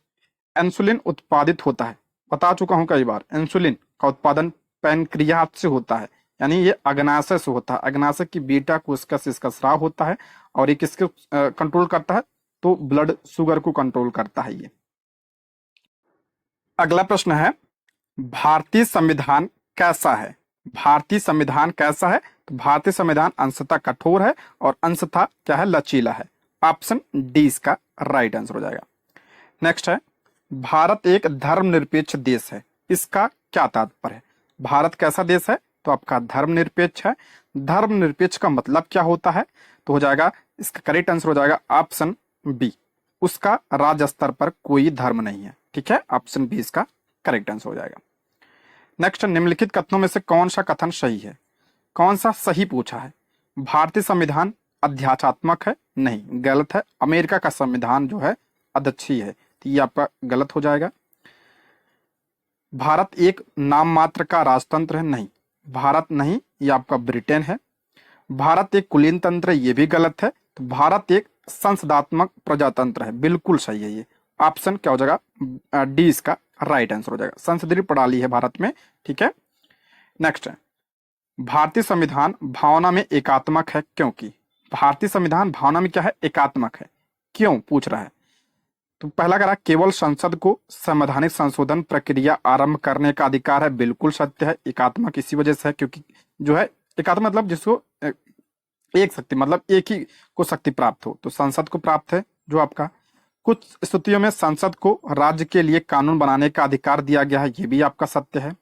इंसुलिन उत्पादित होता है, बता चुका हूं कई बार, इंसुलिन का उत्पादन पैनक्रियाज से होता है, यानी ये अग्नाशय से होता है। अग्नाशय की बीटा कोशिका से इसका स्राव होता है, और ये किसके कंट्रोल करता है, तो ब्लड शुगर को कंट्रोल करता है ये। अगला प्रश्न है, भारतीय संविधान कैसा है। भारतीय संविधान कैसा है, तो भारतीय संविधान अंशतः कठोर है और अंशतः क्या है, लचीला है। ऑप्शन डी इसका राइट आंसर हो जाएगा। नेक्स्ट है, भारत एक धर्मनिरपेक्ष देश है, इसका क्या तात्पर्य है। भारत कैसा देश है, तो आपका धर्मनिरपेक्ष है। धर्मनिरपेक्ष का मतलब क्या होता है, तो हो जाएगा इसका करेक्ट आंसर हो जाएगा ऑप्शन बी, उसका राज्य स्तर पर कोई धर्म नहीं है, ठीक है, ऑप्शन बी इसका करेक्ट आंसर हो जाएगा। नेक्स्ट, निम्नलिखित कथनों में से कौन सा कथन सही है, कौन सा सही पूछा है। भारतीय संविधान अध्याचात्मक है, नहीं, गलत है। अमेरिका का संविधान जो है अध्यक्षीय है, तो ये आपका गलत हो जाएगा। भारत एक नाम मात्र का राजतंत्र है, नहीं, भारत नहीं, ये आपका ब्रिटेन है। भारत एक कुलीन तंत्र है, ये भी गलत है। तो भारत एक संसदात्मक प्रजातंत्र है, बिल्कुल सही है ये। ऑप्शन क्या हो जाएगा, डी इसका राइट आंसर हो जाएगा। संसदीय प्रणाली है भारत में, ठीक है। नेक्स्ट है, भारतीय संविधान भावना में एकात्मक है क्योंकि। भारतीय संविधान भावना में क्या है, एकात्मक है, क्यों पूछ रहा है। तो पहला कह रहा केवल संसद को संवैधानिक संशोधन प्रक्रिया आरंभ करने का अधिकार है, बिल्कुल सत्य है। एकात्मक इसी वजह से है क्योंकि जो है एकात्मक मतलब जिसको एक शक्ति मतलब एक ही को शक्ति प्राप्त हो, तो संसद को प्राप्त है जो आपका। कुछ स्थितियों में संसद को राज्य के लिए कानून बनाने का अधिकार दिया गया है, ये भी आपका सत्य है।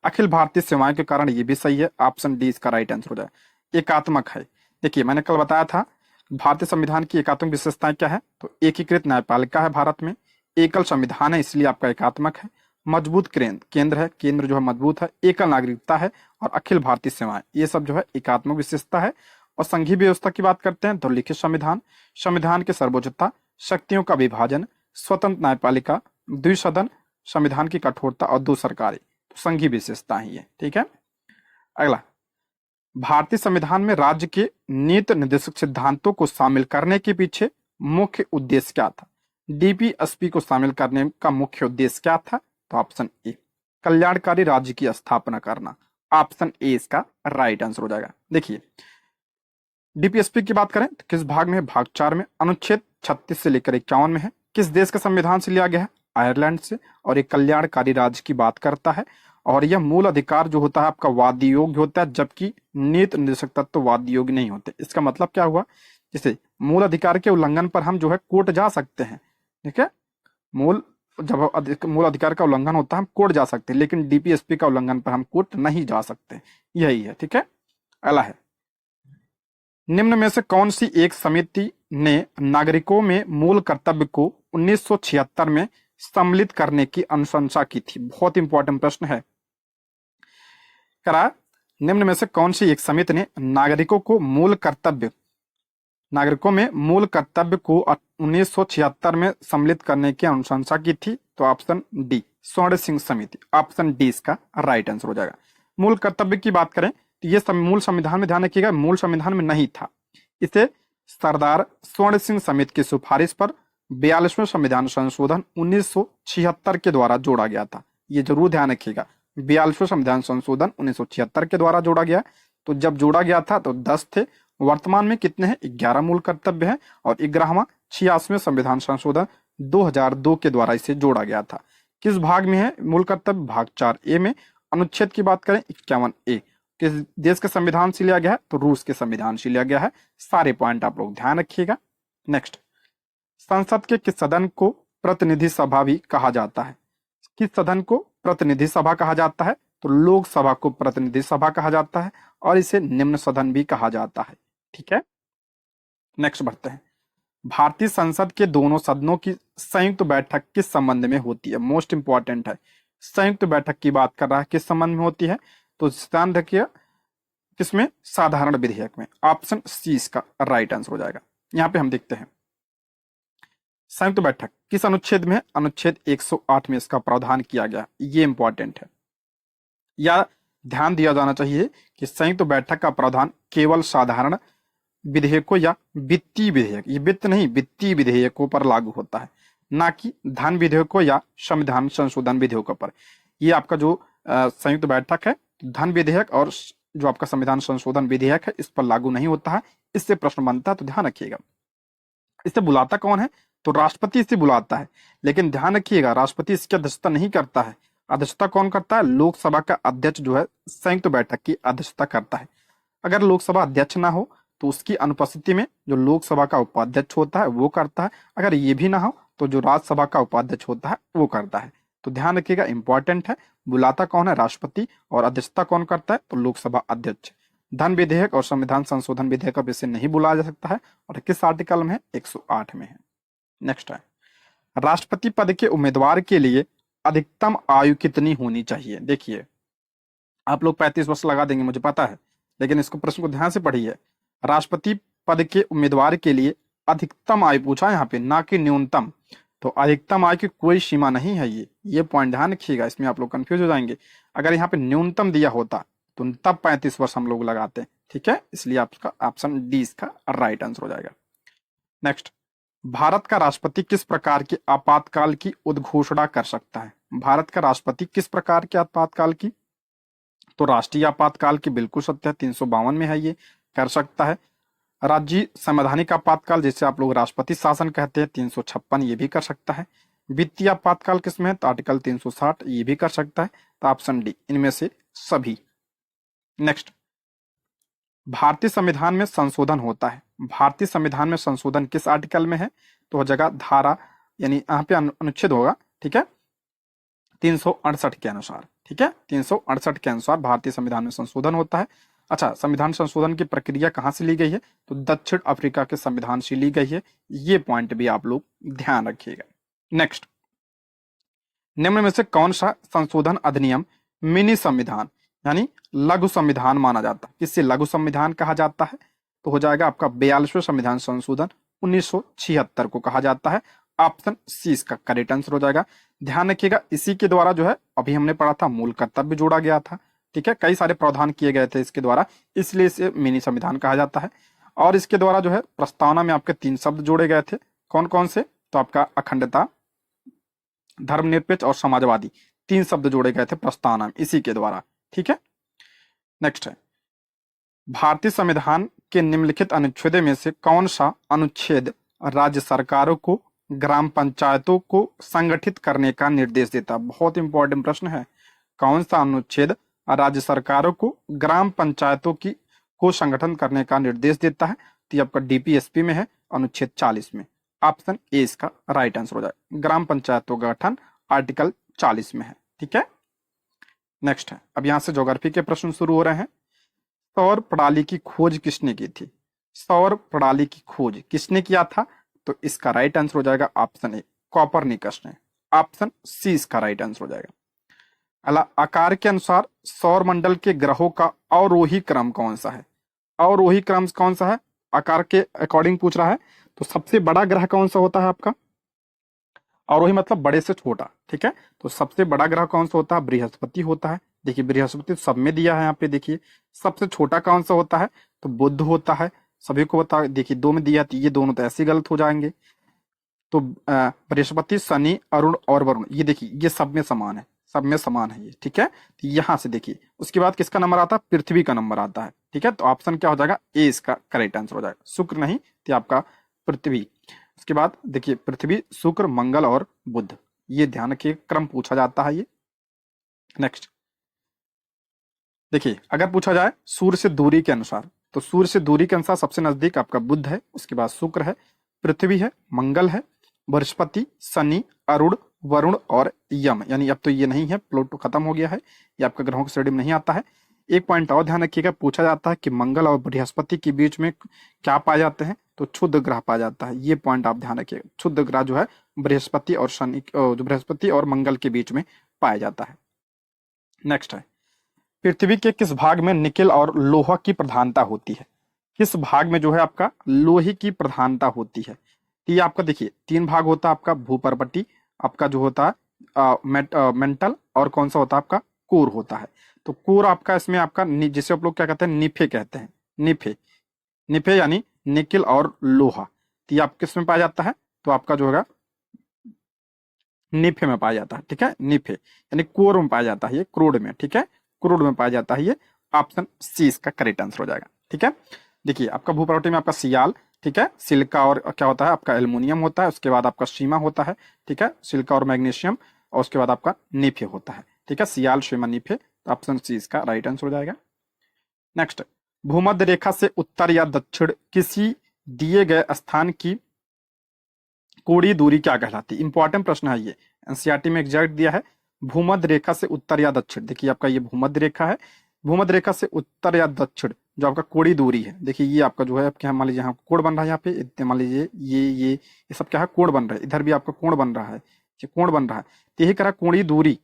अखिल भारतीय सेवाएं के कारण ये भी सही है, ऑप्शन डी इसका राइट आंसर हो जाए। एकात्मक है, देखिए मैंने कल बताया था भारतीय संविधान की एकात्मक विशेषताएं क्या है? तो एकीकृत न्यायपालिका है भारत में, एकल संविधान है इसलिए आपका एकात्मक है, मजबूत केंद्र है, केंद्र जो है मजबूत है, एकल नागरिकता है और अखिल भारतीय सेवाएं, ये सब जो है एकात्मक विशेषता है। और संघीय व्यवस्था की बात करते हैं तो लिखित संविधान, संविधान की सर्वोच्चता, शक्तियों का विभाजन, स्वतंत्र न्यायपालिका, द्विसदन, संविधान की कठोरता और दो सरकारें, तो संघीय विशेषता ही है। ठीक है, अगला, भारतीय संविधान में राज्य के नीति निर्देशक सिद्धांतों को शामिल करने के पीछे मुख्य उद्देश्य क्या था? डीपीएसपी को शामिल करने का मुख्य उद्देश्य क्या था? तो ऑप्शन ए, कल्याणकारी राज्य की स्थापना करना। ऑप्शन ए इसका राइट आंसर हो जाएगा। देखिए, डीपीएसपी की बात करें तो किस भाग में? भाग 4 में, अनुच्छेद 36 से लेकर 51 में है। किस देश के संविधान से लिया गया है? आयरलैंड से। और एक कल्याणकारी राज्य की बात करता है और यह मूल अधिकार जो होता है आपका वादी योग्य होता है, जबकि नीति निर्देशक तत्व वादी योग्य नहीं होते। इसका मतलब क्या हुआ? जैसे मूल अधिकार के उल्लंघन पर हम जो है कोर्ट जा सकते हैं, ठीक है, जब मूल अधिकार का उल्लंघन होता है हम कोर्ट जा सकते हैं, लेकिन डीपीएसपी का उल्लंघन पर हम कोर्ट नहीं जा सकते। यही है। ठीक है, अगला है, निम्न में से कौन सी एक समिति ने नागरिकों में मूल कर्तव्य को 1976 में सम्मिलित करने की अनुशंसा की थी? बहुत इंपॉर्टेंट प्रश्न है। करा, निम्न में से कौन सी एक समिति ने नागरिकों में मूल कर्तव्य को 1976 में सम्मिलित करने की अनुशंसा की थी? तो ऑप्शन डी, स्वर्ण सिंह समिति। ऑप्शन डी इसका राइट आंसर हो जाएगा। मूल कर्तव्य की बात करें तो ये मूल संविधान में, ध्यान रखिएगा, मूल संविधान में नहीं था। इसे सरदार स्वर्ण सिंह समिति की सिफारिश पर 42वें संविधान संशोधन 1976 के द्वारा जोड़ा गया था। ये जरूर ध्यान रखिएगा, 42वें संविधान संशोधन 1976 के द्वारा जोड़ा गया। तो जब जोड़ा गया था तो 10 थे, वर्तमान में कितने हैं? 11 मूल कर्तव्य हैं और 11वां 86वें संविधान संशोधन 2002 के द्वारा इसे जोड़ा गया था। किस भाग में है मूल कर्तव्य? भाग 4A में। अनुच्छेद की बात करें 51A। किस देश के संविधान से लिया गया है? तो रूस के संविधान से लिया गया है। सारे पॉइंट आप लोग ध्यान रखिएगा। नेक्स्ट, संसद के किस सदन को प्रतिनिधि सभा भी कहा जाता है? किस सदन को प्रतिनिधि सभा कहा जाता है? तो लोकसभा को प्रतिनिधि सभा कहा जाता है और इसे निम्न सदन भी कहा जाता है। ठीक है, नेक्स्ट बढ़ते हैं। भारतीय संसद के दोनों सदनों की संयुक्त बैठक किस संबंध में होती है? मोस्ट इंपॉर्टेंट है, संयुक्त बैठक की बात कर रहा है, किस संबंध में होती है? तो ध्यान रखिए, किसमें? साधारण विधेयक में। ऑप्शन सी इसका राइट आंसर हो जाएगा। यहां पे हम देखते हैं संयुक्त बैठक किस अनुच्छेद में? अनुच्छेद 108 में इसका प्रावधान किया गया। ये इंपॉर्टेंट है, या ध्यान दिया जाना चाहिए कि संयुक्त बैठक का प्रावधान केवल साधारण विधेयकों या वित्तीय विधेयक, ये वित्त नहीं, वित्तीय विधेयकों पर लागू होता है, ना कि धन विधेयकों या संविधान संशोधन विधेयकों पर। ये आपका जो संयुक्त बैठक है, धन विधेयक और जो आपका संविधान संशोधन विधेयक है, इस पर लागू नहीं होता है। इससे प्रश्न बनता है, तो ध्यान रखिएगा। इसे बुलाता कौन है? तो राष्ट्रपति इसे बुलाता है, लेकिन ध्यान रखिएगा राष्ट्रपति इसकी अध्यक्षता नहीं करता है। अध्यक्षता कौन करता है? लोकसभा का अध्यक्ष जो है संयुक्त बैठक की अध्यक्षता करता है। अगर लोकसभा अध्यक्ष ना हो तो उसकी अनुपस्थिति में जो लोकसभा का उपाध्यक्ष होता है वो करता है। अगर ये भी ना हो तो जो राज्यसभा का उपाध्यक्ष होता है वो करता है। तो ध्यान रखिएगा, इंपॉर्टेंट है, बुलाता कौन है? राष्ट्रपति, और अध्यक्षता कौन करता है? तो लोकसभा अध्यक्ष। धन विधेयक और संविधान संशोधन विधेयक अब इसे नहीं बुलाया जा सकता है, और किस आर्टिकल में है? 108 में है। नेक्स्ट है, राष्ट्रपति पद के उम्मीदवार के लिए अधिकतम आयु कितनी होनी चाहिए? देखिए, आप लोग 35 वर्ष लगा देंगे मुझे पता है, लेकिन इसको प्रश्न को ध्यान से पढ़िए। राष्ट्रपति पद के उम्मीदवार के लिए अधिकतम आयु पूछा यहाँ पे, ना कि न्यूनतम। तो अधिकतम आयु की कोई सीमा नहीं है। ये पॉइंट ध्यान रखिएगा, इसमें आप लोग कंफ्यूज हो जाएंगे। अगर यहाँ पे न्यूनतम दिया होता तो तब 35 वर्ष हम लोग लगाते। ठीक है, इसलिए आपका ऑप्शन डी इसका राइट आंसर हो जाएगा। नेक्स्ट, भारत का राष्ट्रपति किस प्रकार के आपातकाल की उद्घोषणा कर सकता है? भारत का राष्ट्रपति किस प्रकार के आपातकाल की? तो राष्ट्रीय आपातकाल की बिल्कुल सत्य है, 352 में है, ये कर सकता है। राज्य संवैधानिक आपातकाल जिसे आप लोग राष्ट्रपति शासन कहते हैं, 356 ये भी कर सकता है। वित्तीय आपातकाल किसमें है? तो आर्टिकल 360 ये भी कर सकता है। तो ऑप्शन डी, इनमें से सभी। नेक्स्ट, भारतीय संविधान में संशोधन होता है। भारतीय संविधान में संशोधन किस आर्टिकल में है? तो जगह धारा, यानी यहाँ पे अनुच्छेद होगा, ठीक है, 368 के अनुसार। ठीक है, 368 के अनुसार भारतीय संविधान में संशोधन होता है। अच्छा, संविधान संशोधन की प्रक्रिया कहाँ से ली गई है? तो दक्षिण अफ्रीका के संविधान से ली गई है। ये पॉइंट भी आप लोग ध्यान रखिएगा। नेक्स्ट, निम्न में से कौन सा संशोधन अधिनियम मिनी संविधान यानी लघु संविधान माना जाता है? किससे लघु संविधान कहा जाता है? तो हो जाएगा आपका 42वें संविधान संशोधन 1976 को कहा जाता है। ऑप्शन सी इसका करेक्ट आंसर हो जाएगा। ध्यान रखिएगा, इसी के द्वारा जो है अभी हमने पढ़ा था मूल कर्तव्य जोड़ा गया था। ठीक है, कई सारे प्रावधान किए गए थे इसके द्वारा, इसलिए इसे मिनी संविधान कहा जाता है। और इसके द्वारा जो है प्रस्तावना में आपके 3 शब्द जोड़े गए थे। कौन कौन से? तो आपका अखंडता, धर्मनिरपेक्ष और समाजवादी, 3 शब्द जोड़े गए थे प्रस्तावना में इसी के द्वारा। ठीक है, नेक्स्ट है, भारतीय संविधान के निम्नलिखित अनुच्छेद में से कौन सा अनुच्छेद राज्य सरकारों को ग्राम पंचायतों को संगठित करने का निर्देश देता है? बहुत इंपॉर्टेंट प्रश्न है। कौन सा अनुच्छेद राज्य सरकारों को ग्राम पंचायतों की को संगठन करने का निर्देश देता है? तो ये आपका डीपीएसपी में है, अनुच्छेद 40 में। ऑप्शन ए इसका राइट आंसर हो जाएगा। ग्राम पंचायतों का गठन आर्टिकल 40 में है। ठीक है, नेक्स्ट है, अब यहां से ज्योग्राफी के प्रश्न शुरू हो रहे हैं। सौर प्रणाली की खोज किसने की थी? सौर प्रणाली की खोज किसने किया था? तो इसका राइट आंसर हो जाएगा ऑप्शन ए, कॉपरनिकस ने। ऑप्शन सी इसका राइट आंसर हो जाएगा। अला आकार के अनुसार सौर मंडल के ग्रहों का अवरोही क्रम कौन सा है? अवरोही क्रम कौन सा है? आकार के अकॉर्डिंग पूछ रहा है। तो सबसे बड़ा ग्रह कौन सा होता है आपका? अवरोही मतलब बड़े से छोटा। ठीक है, तो सबसे बड़ा ग्रह कौन सा होता है? बृहस्पति होता है। देखिए बृहस्पति सब में दिया है यहाँ पे। देखिए सबसे छोटा कौन सा होता है? तो बुध होता है। सभी को बता, देखिए 2 में दिया, तो ये दोनों तो ऐसे गलत हो जाएंगे। तो बृहस्पति, शनि, अरुण और वरुण, ये देखिए ये सब में समान है, सब में समान है ये। ठीक है, तो यहां से देखिए उसके बाद किसका नंबर आता है? पृथ्वी का नंबर आता है। ठीक है, तो ऑप्शन क्या हो जाएगा? ए इसका करेक्ट आंसर हो जाएगा। शुक्र नहीं, तो आपका पृथ्वी। उसके बाद देखिए पृथ्वी, शुक्र, मंगल और बुध, ये ध्यान रखिए क्रम पूछा जाता है ये। नेक्स्ट देखिए, अगर पूछा जाए सूर्य से दूरी के अनुसार, तो सूर्य से दूरी के अनुसार सबसे नजदीक आपका बुध है, उसके बाद शुक्र है, पृथ्वी है, मंगल है, बृहस्पति, शनि, अरुण, वरुण और यम। यानी अब तो ये नहीं है, प्लूटो खत्म हो गया है, ये आपका ग्रहों की श्रेणी में नहीं आता है। एक पॉइंट और ध्यान रखिएगा, पूछा जाता है कि मंगल और बृहस्पति के बीच में क्या पाए जाते हैं? तो क्षुद्र ग्रह पाया जाता है। ये पॉइंट आप ध्यान रखिएगा, क्षुद्र ग्रह जो है बृहस्पति और शनि, जो बृहस्पति और मंगल के बीच में पाया जाता है। नेक्स्ट है, पृथ्वी के किस भाग में निकेल और लोहा की प्रधानता होती है? किस भाग में जो है आपका लोहे की प्रधानता होती है? तो ये आपका देखिए 3 भाग होता है आपका, भूपर्वती, आपका जो होता है मेंटल, और कौन सा होता है आपका? कोर होता है। तो कोर आपका इसमें आपका जिसे आप लोग क्या कहते हैं? निफे कहते हैं। निफे, निफे यानी निकेल और लोहा। तो ये आप किस में पाया जाता है? तो आपका जो होगा निफे में पाया जाता है। ठीक है, निफे यानी कोर में पाया जाता है, ये क्रोड में। ठीक है, क्रूड में पाया जाता है ये। ऑप्शन सी इसका करेक्ट आंसर हो जाएगा। ठीक है, देखिए आपका भूपर्वती में आपका सियाल, ठीक है, सिलिका और क्या होता है आपका? एल्युमिनियम होता है। उसके बाद आपका सीमा होता है। ठीक है, सिलिका और मैग्नीशियम, और उसके बाद आपका नीफे होता है। ठीक है, सियाल, सीमा, नीफे। ऑप्शन सी इसका राइट आंसर हो जाएगा। नेक्स्ट, भूमध्य रेखा से उत्तर या दक्षिण किसी दिए गए स्थान की कोणीय दूरी क्या कहलाती है? इंपॉर्टेंट प्रश्न है ये, एनसीईआरटी में एग्जैक्ट दिया है। भूमध्य रेखा से उत्तर या दक्षिण, देखिए आपका ये भूमध्य रेखा है, भूमध्य रेखा से उत्तर या दक्षिण जो आपका कोणीय दूरी है, देखिए ये आपका जो है क्या, मान लीजिए यहाँ कोण बन रहा है, यहाँ पे इतने मान लीजिए ये सब क्या है? कोण बन रहा है। इधर भी आपका कोण बन रहा है, ये कोण बन रहा है। तो यही करा कोणीय दूरी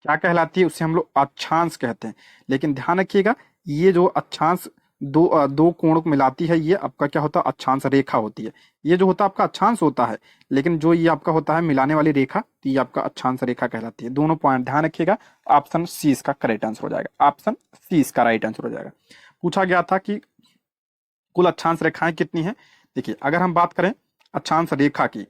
क्या कहलाती है? उसे हम लोग अक्षांश कहते हैं। लेकिन ध्यान रखिएगा, ये जो अक्षांश दो कोण को मिलाती है, ये आपका क्या होता है? अक्षांश रेखा होती है। ये जो होता है आपका अक्षांश होता है, लेकिन जो ये आपका होता है मिलाने वाली रेखा, तो ये आपका अक्षांश रेखा कहलाती है। दोनों पॉइंट ध्यान रखिएगा। ऑप्शन सी इसका करेक्ट आंसर हो जाएगा। ऑप्शन सी इसका राइट आंसर हो जाएगा। पूछा गया था कि कुल अक्षांश रेखाएं कितनी है? देखिए अगर हम बात करें अक्षांश रेखा की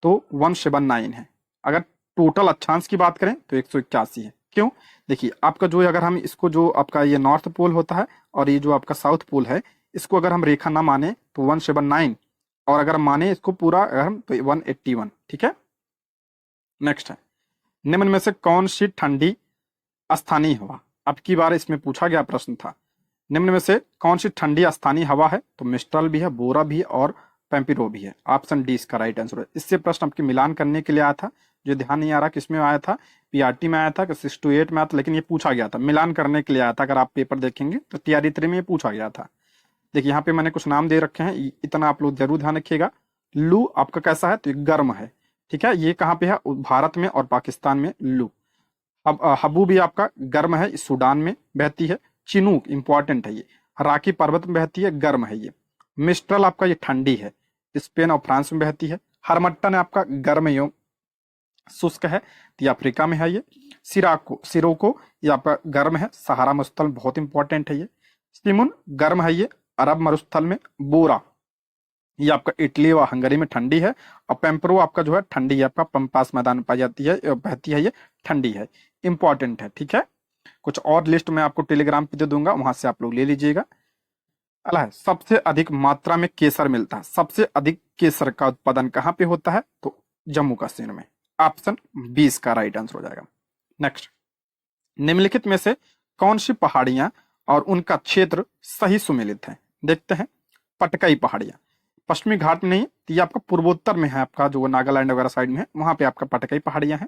तो 179 है। अगर टोटल अक्षांश की बात करें तो 181 है। क्यों? देखिए आपका जो, अगर हम इसको, जो आपका ये नॉर्थ पोल होता है और ये जो आपका साउथ पोल है, इसको अगर हम रेखा ना माने तो 179, और अगर माने इसको पूरा अगर हम तो 181। ठीक है, नेक्स्ट है, निम्न में से कौन सी ठंडी स्थानीय हवा, अब की बार इसमें पूछा गया प्रश्न था, निम्न में से कौन सी ठंडी स्थानीय हवा है? तो मिस्ट्रल भी है, बोरा भी है और पेम्पिरो भी है। ऑप्शन डी इसका राइट आंसर है। इससे प्रश्न आपके मिलान करने के लिए आया था, जो ध्यान नहीं आ रहा किसमें आया था, पीआरटी में आया था कि 6 to 8 में आया था, लेकिन ये पूछा गया था, मिलान करने के लिए आया था। अगर आप पेपर देखेंगे तो टीआरई 3 में ये पूछा गया था। देखिए यहाँ पे मैंने कुछ नाम दे रखे हैं, इतना आप लोग जरूर ध्यान रखिएगा। लू आपका कैसा है, तो ये गर्म है, ठीक है। ये कहाँ पे है, भारत में और पाकिस्तान में लू। अब हबू भी आपका गर्म है, सूडान में बहती है। चिनूक इंपॉर्टेंट है ये, राकी पर्वत में बहती है, गर्म है ये। मिस्ट्रल आपका ये ठंडी है, स्पेन और फ्रांस में बहती है। हरमट्टन आपका गर्म एवं शुष्क है, तो ये अफ्रीका में है ये। सिरोको ये आपका गर्म है, सहारा मरुस्थल बहुत इंपॉर्टेंट है ये। सिमुन गर्म है ये, अरब मरुस्थल में। बोरा ये आपका इटली व हंगरी में ठंडी है। और पेम्परो आपका जो है ठंडी है, आपका पंपास मैदान में पाई जाती है, बहती है, ये ठंडी है, इंपॉर्टेंट है, ठीक है। कुछ और लिस्ट मैं आपको टेलीग्राम पे दे दूंगा, वहां से आप लोग ले लीजिएगा। अला है, सबसे अधिक मात्रा में केसर मिलता है, सबसे अधिक केसर का उत्पादन कहाँ पे होता है, तो जम्मू कश्मीर में। ऑप्शन 20 का राइट आंसर हो जाएगा। नेक्स्ट, निम्नलिखित में से कौन सी पहाड़ियां और उनका क्षेत्र सही सुमेलित है, देखते हैं। पटकई पहाड़ियां पश्चिमी घाट में नहीं, तो ये आपका पूर्वोत्तर में है, आपका जो नागालैंड वगैरह साइड में है, वहां पे आपका पटकई पहाड़ियां हैं।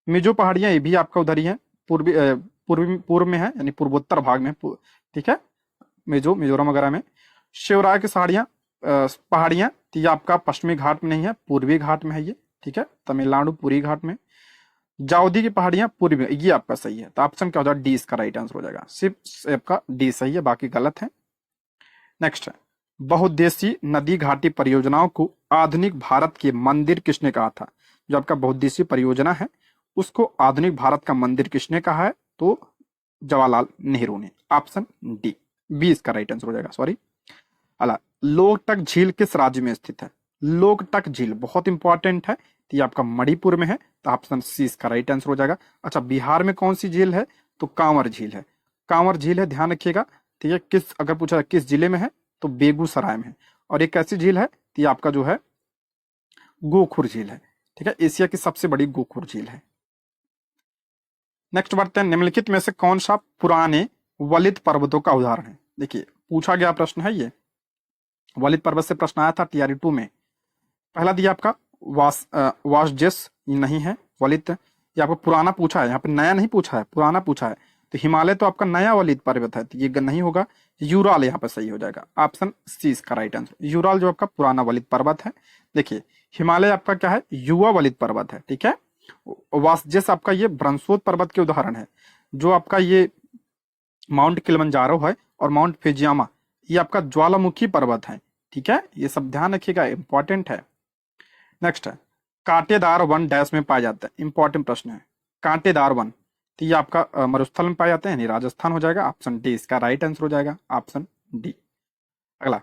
मिजो पहाड़ियां ये भी आपका उधर ही है, पूर्व में है, यानी पूर्वोत्तर भाग में, ठीक है, मिजोरम वगैरह में। शिवराय की पहाड़ियां, तो ये आपका पश्चिमी घाट में नहीं है, पूर्वी घाट में है ये, ठीक है, तमिलनाडु पूर्वी घाट में। जाउदी की पहाड़ियां पूर्वी में, ये आपका सही है, तो ऑप्शन क्या हो जाएगा, डी इसका राइट आंसर हो जाएगा। सिर्फ आपका डी सही है, बाकी गलत है। नेक्स्ट है, बहुउद्देशीय नदी घाटी परियोजनाओं को आधुनिक भारत के मंदिर किसने कहा था। जो आपका बहुउद्देशीय परियोजना है, उसको आधुनिक भारत का मंदिर किसने कहा है, तो जवाहरलाल नेहरू ने। ऑप्शन डी, 20 का राइट आंसर हो जाएगा, सॉरी। अला, लोकटक झील किस राज्य में स्थित है। लोकटक झील बहुत इंपॉर्टेंट है, तो ये आपका मणिपुर में है, तो ऑप्शन सी इसका राइट आंसर हो जाएगा। अच्छा, बिहार में कौन सी झील है, तो कांवर झील है, कांवर झील है, ध्यान रखिएगा, ठीक है। किस, अगर पूछा किस जिले में है, तो बेगूसराय में है। और एक ऐसी झील है, तो ये आपका जो है गोखुर झील है, ठीक है, एशिया की सबसे बड़ी गोखुर झील है। नेक्स्ट बढ़ते हैं, निम्नलिखित में से कौन सा पुराने वलित पर्वतों का उदाहरण है। देखिए पूछा गया प्रश्न है ये, वलित पर्वत से प्रश्न आया था टीआरई 2 में। पहला दिया आपका वासजेस, नहीं है वलित, ये आपको पुराना पूछा है, यहाँ पे नया नहीं पूछा है, पुराना पूछा है। तो हिमालय तो आपका नया वलित पर्वत है, तो ये नहीं होगा। यूराल यहाँ पे सही हो जाएगा, ऑप्शन सी इसका राइट आंसर। यूराल जो आपका पुराना वलित पर्वत है। देखिए हिमालय आपका क्या है, युवा वलित पर्वत है, ठीक है। वासजेस आपका ये ब्रह्मोत्तर पर्वत के उदाहरण है। जो आपका ये माउंट किलिमंजारो है और माउंट फुजियामा, ये आपका ज्वालामुखी पर्वत है, ठीक है, ये सब ध्यान रखिएगा, इंपॉर्टेंट है। नेक्स्ट है, कांटेदार वन डैश में पाए जाते हैं, इंपॉर्टेंट प्रश्न है। कांटेदार वन, तो ये आपका मरुस्थल में पाए जाते हैं, यानी राजस्थान हो जाएगा, ऑप्शन डी इसका राइट आंसर हो जाएगा, ऑप्शन डी। अगला,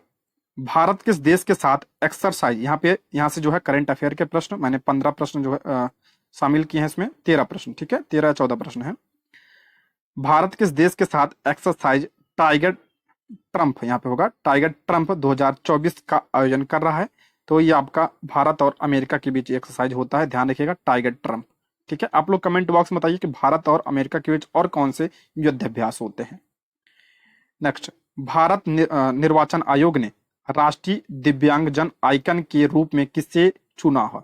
भारत किस देश के साथ एक्सरसाइज, यहाँ से जो है करंट अफेयर के प्रश्न मैंने 15 प्रश्न जो है शामिल किए हैं, इसमें 13 प्रश्न, ठीक है, 13-14 प्रश्न है। भारत किस देश के साथ एक्सरसाइज टाइगर ट्रंप, यहाँ पे होगा टाइगर ट्रंप 2024 का आयोजन कर रहा है। तो ये आपका भारत और अमेरिका के बीच एक्सरसाइज होता है, ध्यान रखिएगा, टाइगर ट्रंप, ठीक है। आप लोग कमेंट बॉक्स में बताइए कि भारत और अमेरिका के बीच और कौन से युद्धाभ्यास होते हैं। नेक्स्ट, भारत निर्वाचन आयोग ने राष्ट्रीय दिव्यांगजन आइकन के रूप में किसे चुना है।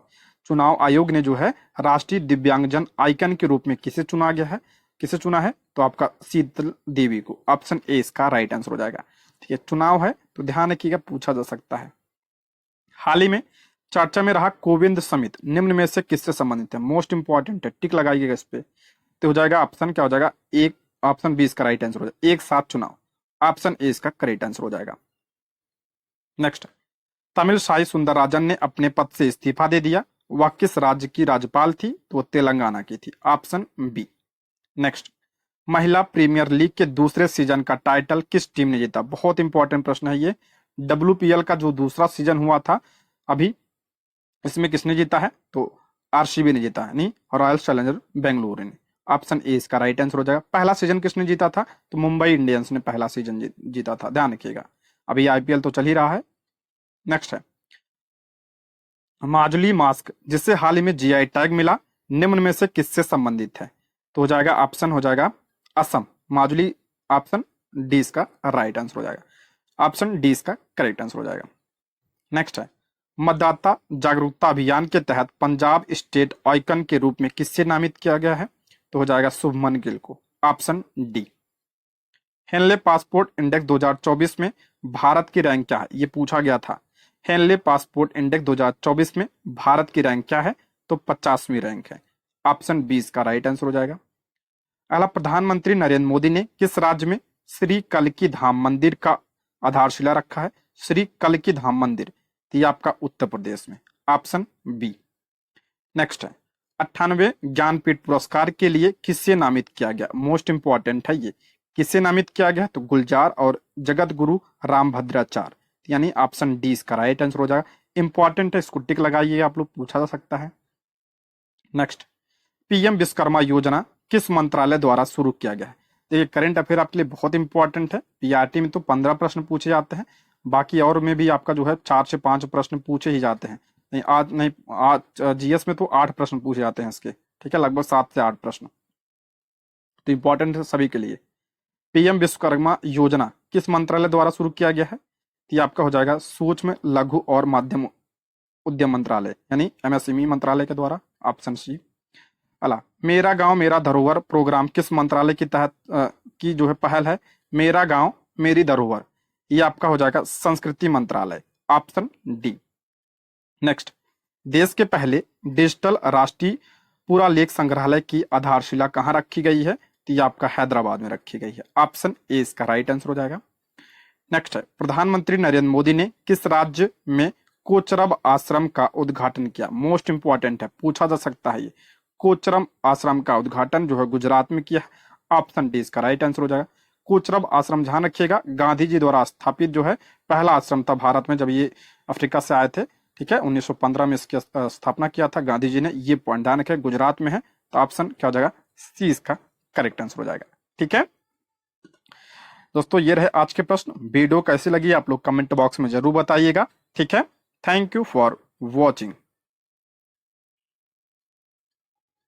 चुनाव आयोग ने जो है राष्ट्रीय दिव्यांगजन आइकन के रूप में किसे चुना गया है, किसे चुना है, तो आपका शीतल देवी को, ऑप्शन ए इसका राइट आंसर हो जाएगा, ठीक है। चुनाव है तो ध्यान रखिएगा, पूछा जा सकता है। हाल ही में चर्चा में रहा कोविंद समिट निम्न में से किससे संबंधित है, मोस्ट इंपॉर्टेंट है, टिक लगाइएगा इस पे, तो हो जाएगा ऑप्शन क्या हो जाएगा, एक, ऑप्शन बी इसका राइट आंसर हो जाएगा, एक साथ चुनाव, ऑप्शन ए इसका करेक्ट आंसर हो जाएगा। नेक्स्ट, तमिल साई सुंदरराजन ने अपने पद से इस्तीफा दे दिया, वह किस राज्य की राज्यपाल थी, तो वो तेलंगाना की थी, ऑप्शन बी। नेक्स्ट, महिला प्रीमियर लीग के दूसरे सीजन का टाइटल किस टीम ने जीता, बहुत इंपॉर्टेंट प्रश्न है ये। WPL का जो दूसरा सीजन हुआ था अभी, इसमें किसने जीता है, तो आरसीबी ने जीता है, नहीं, रॉयल चैलेंजर बेंगलुरु ने, ऑप्शन ए इसका राइट आंसर हो जाएगा। पहला सीजन किसने जीता था, तो मुंबई इंडियंस ने पहला सीजन जीता था, ध्यान रखिएगा, अभी आईपीएल तो चल ही रहा है। नेक्स्ट है, माजुली मास्क जिसे हाल ही में जीआई टैग मिला, निम्न में से किससे संबंधित है, तो हो जाएगा ऑप्शन हो जाएगा असम, माजुली, ऑप्शन डी इसका राइट आंसर हो जाएगा, ऑप्शन डी इसका करेक्ट आंसर हो जाएगा। नेक्स्ट है, मतदाता जागरूकता अभियान के तहत पंजाब स्टेट आइकन के रूप में किससे नामित किया गया है? तो हो जाएगा शुभमन गिल को, option D. Henley passport index 2024 में भारत की रैंक क्या है? ये पूछा गया था। हेनले पासपोर्ट इंडेक्स 2024 में भारत की रैंक क्या है? तो 50वीं रैंक है, ऑप्शन बी इसका राइट आंसर हो जाएगा। अगला, प्रधानमंत्री नरेंद्र मोदी ने किस राज्य में श्री कल्की धाम मंदिर का आधारशिला रखा है? श्री कल्की धाम मंदिर, तो ये आपका उत्तर प्रदेश में, ऑप्शन बी। नेक्स्ट है, 98 ज्ञानपीठ पुरस्कार के लिए किससे नामित किया गया? मोस्ट इंपॉर्टेंट है ये, किससे नामित किया गया? तो गुलजार और जगत गुरु रामभद्राचार्य, यानी ऑप्शन डी इसका राइट आंसर हो जाएगा। इंपॉर्टेंट है, इसको टिक लगाइए, आप लोग पूछा जा सकता है। नेक्स्ट, पीएम विश्वकर्मा योजना किस मंत्रालय द्वारा शुरू किया गया है? देखिए, करंट अफेयर आपके लिए बहुत इंपॉर्टेंट है। पीआरटी में तो 15 प्रश्न पूछे जाते हैं, बाकी और में भी आपका जो है 4 से 5 प्रश्न पूछे ही जाते हैं। नहीं आज जीएस में तो 8 प्रश्न पूछे जाते हैं इसके, ठीक है, लगभग 7 से 8 प्रश्न, तो इंपॉर्टेंट है सभी के लिए। पीएम विश्वकर्मा योजना किस मंत्रालय द्वारा शुरू किया गया है? ये आपका हो जाएगा सूक्ष्म लघु और मध्यम उद्यम मंत्रालय, यानी एमएसएमई मंत्रालय के द्वारा, ऑप्शन सी। अला, मेरा गांव मेरा धरोहर प्रोग्राम किस मंत्रालय के तहत की जो है पहल है? मेरा गांव मेरी धरोहर, ये आपका हो जाएगा संस्कृति मंत्रालय, ऑप्शन डी। नेक्स्ट, देश के पहले डिजिटल राष्ट्रीय पुरालेख संग्रहालय की आधारशिला कहाँ रखी गई है? तो ये आपका हैदराबाद में रखी गई है, ऑप्शन ए इसका राइट आंसर हो जाएगा। नेक्स्ट है, प्रधानमंत्री नरेंद्र मोदी ने किस राज्य में कोचरब आश्रम का उद्घाटन किया? मोस्ट इंपॉर्टेंट है, पूछा जा सकता है ये। कोचरब आश्रम का उद्घाटन जो है गुजरात में किया, ऑप्शन डी इसका राइट आंसर हो जाएगा। कोचरब आश्रम ध्यान रखिएगा, गांधी जी द्वारा स्थापित जो है पहला आश्रम था भारत में, जब ये अफ्रीका से आए थे, ठीक है, 1915 में इसकी स्थापना किया था गांधी जी ने। ये पॉइंट ध्यान रखें, गुजरात में है, तो ऑप्शन क्या हो जाएगा? सी इसका करेक्ट आंसर हो जाएगा, ठीक है। दोस्तों, ये रहे आज के प्रश्न। वीडियो कैसी लगी आप लोग कमेंट बॉक्स में जरूर बताइएगा, ठीक है। Thank you for watching.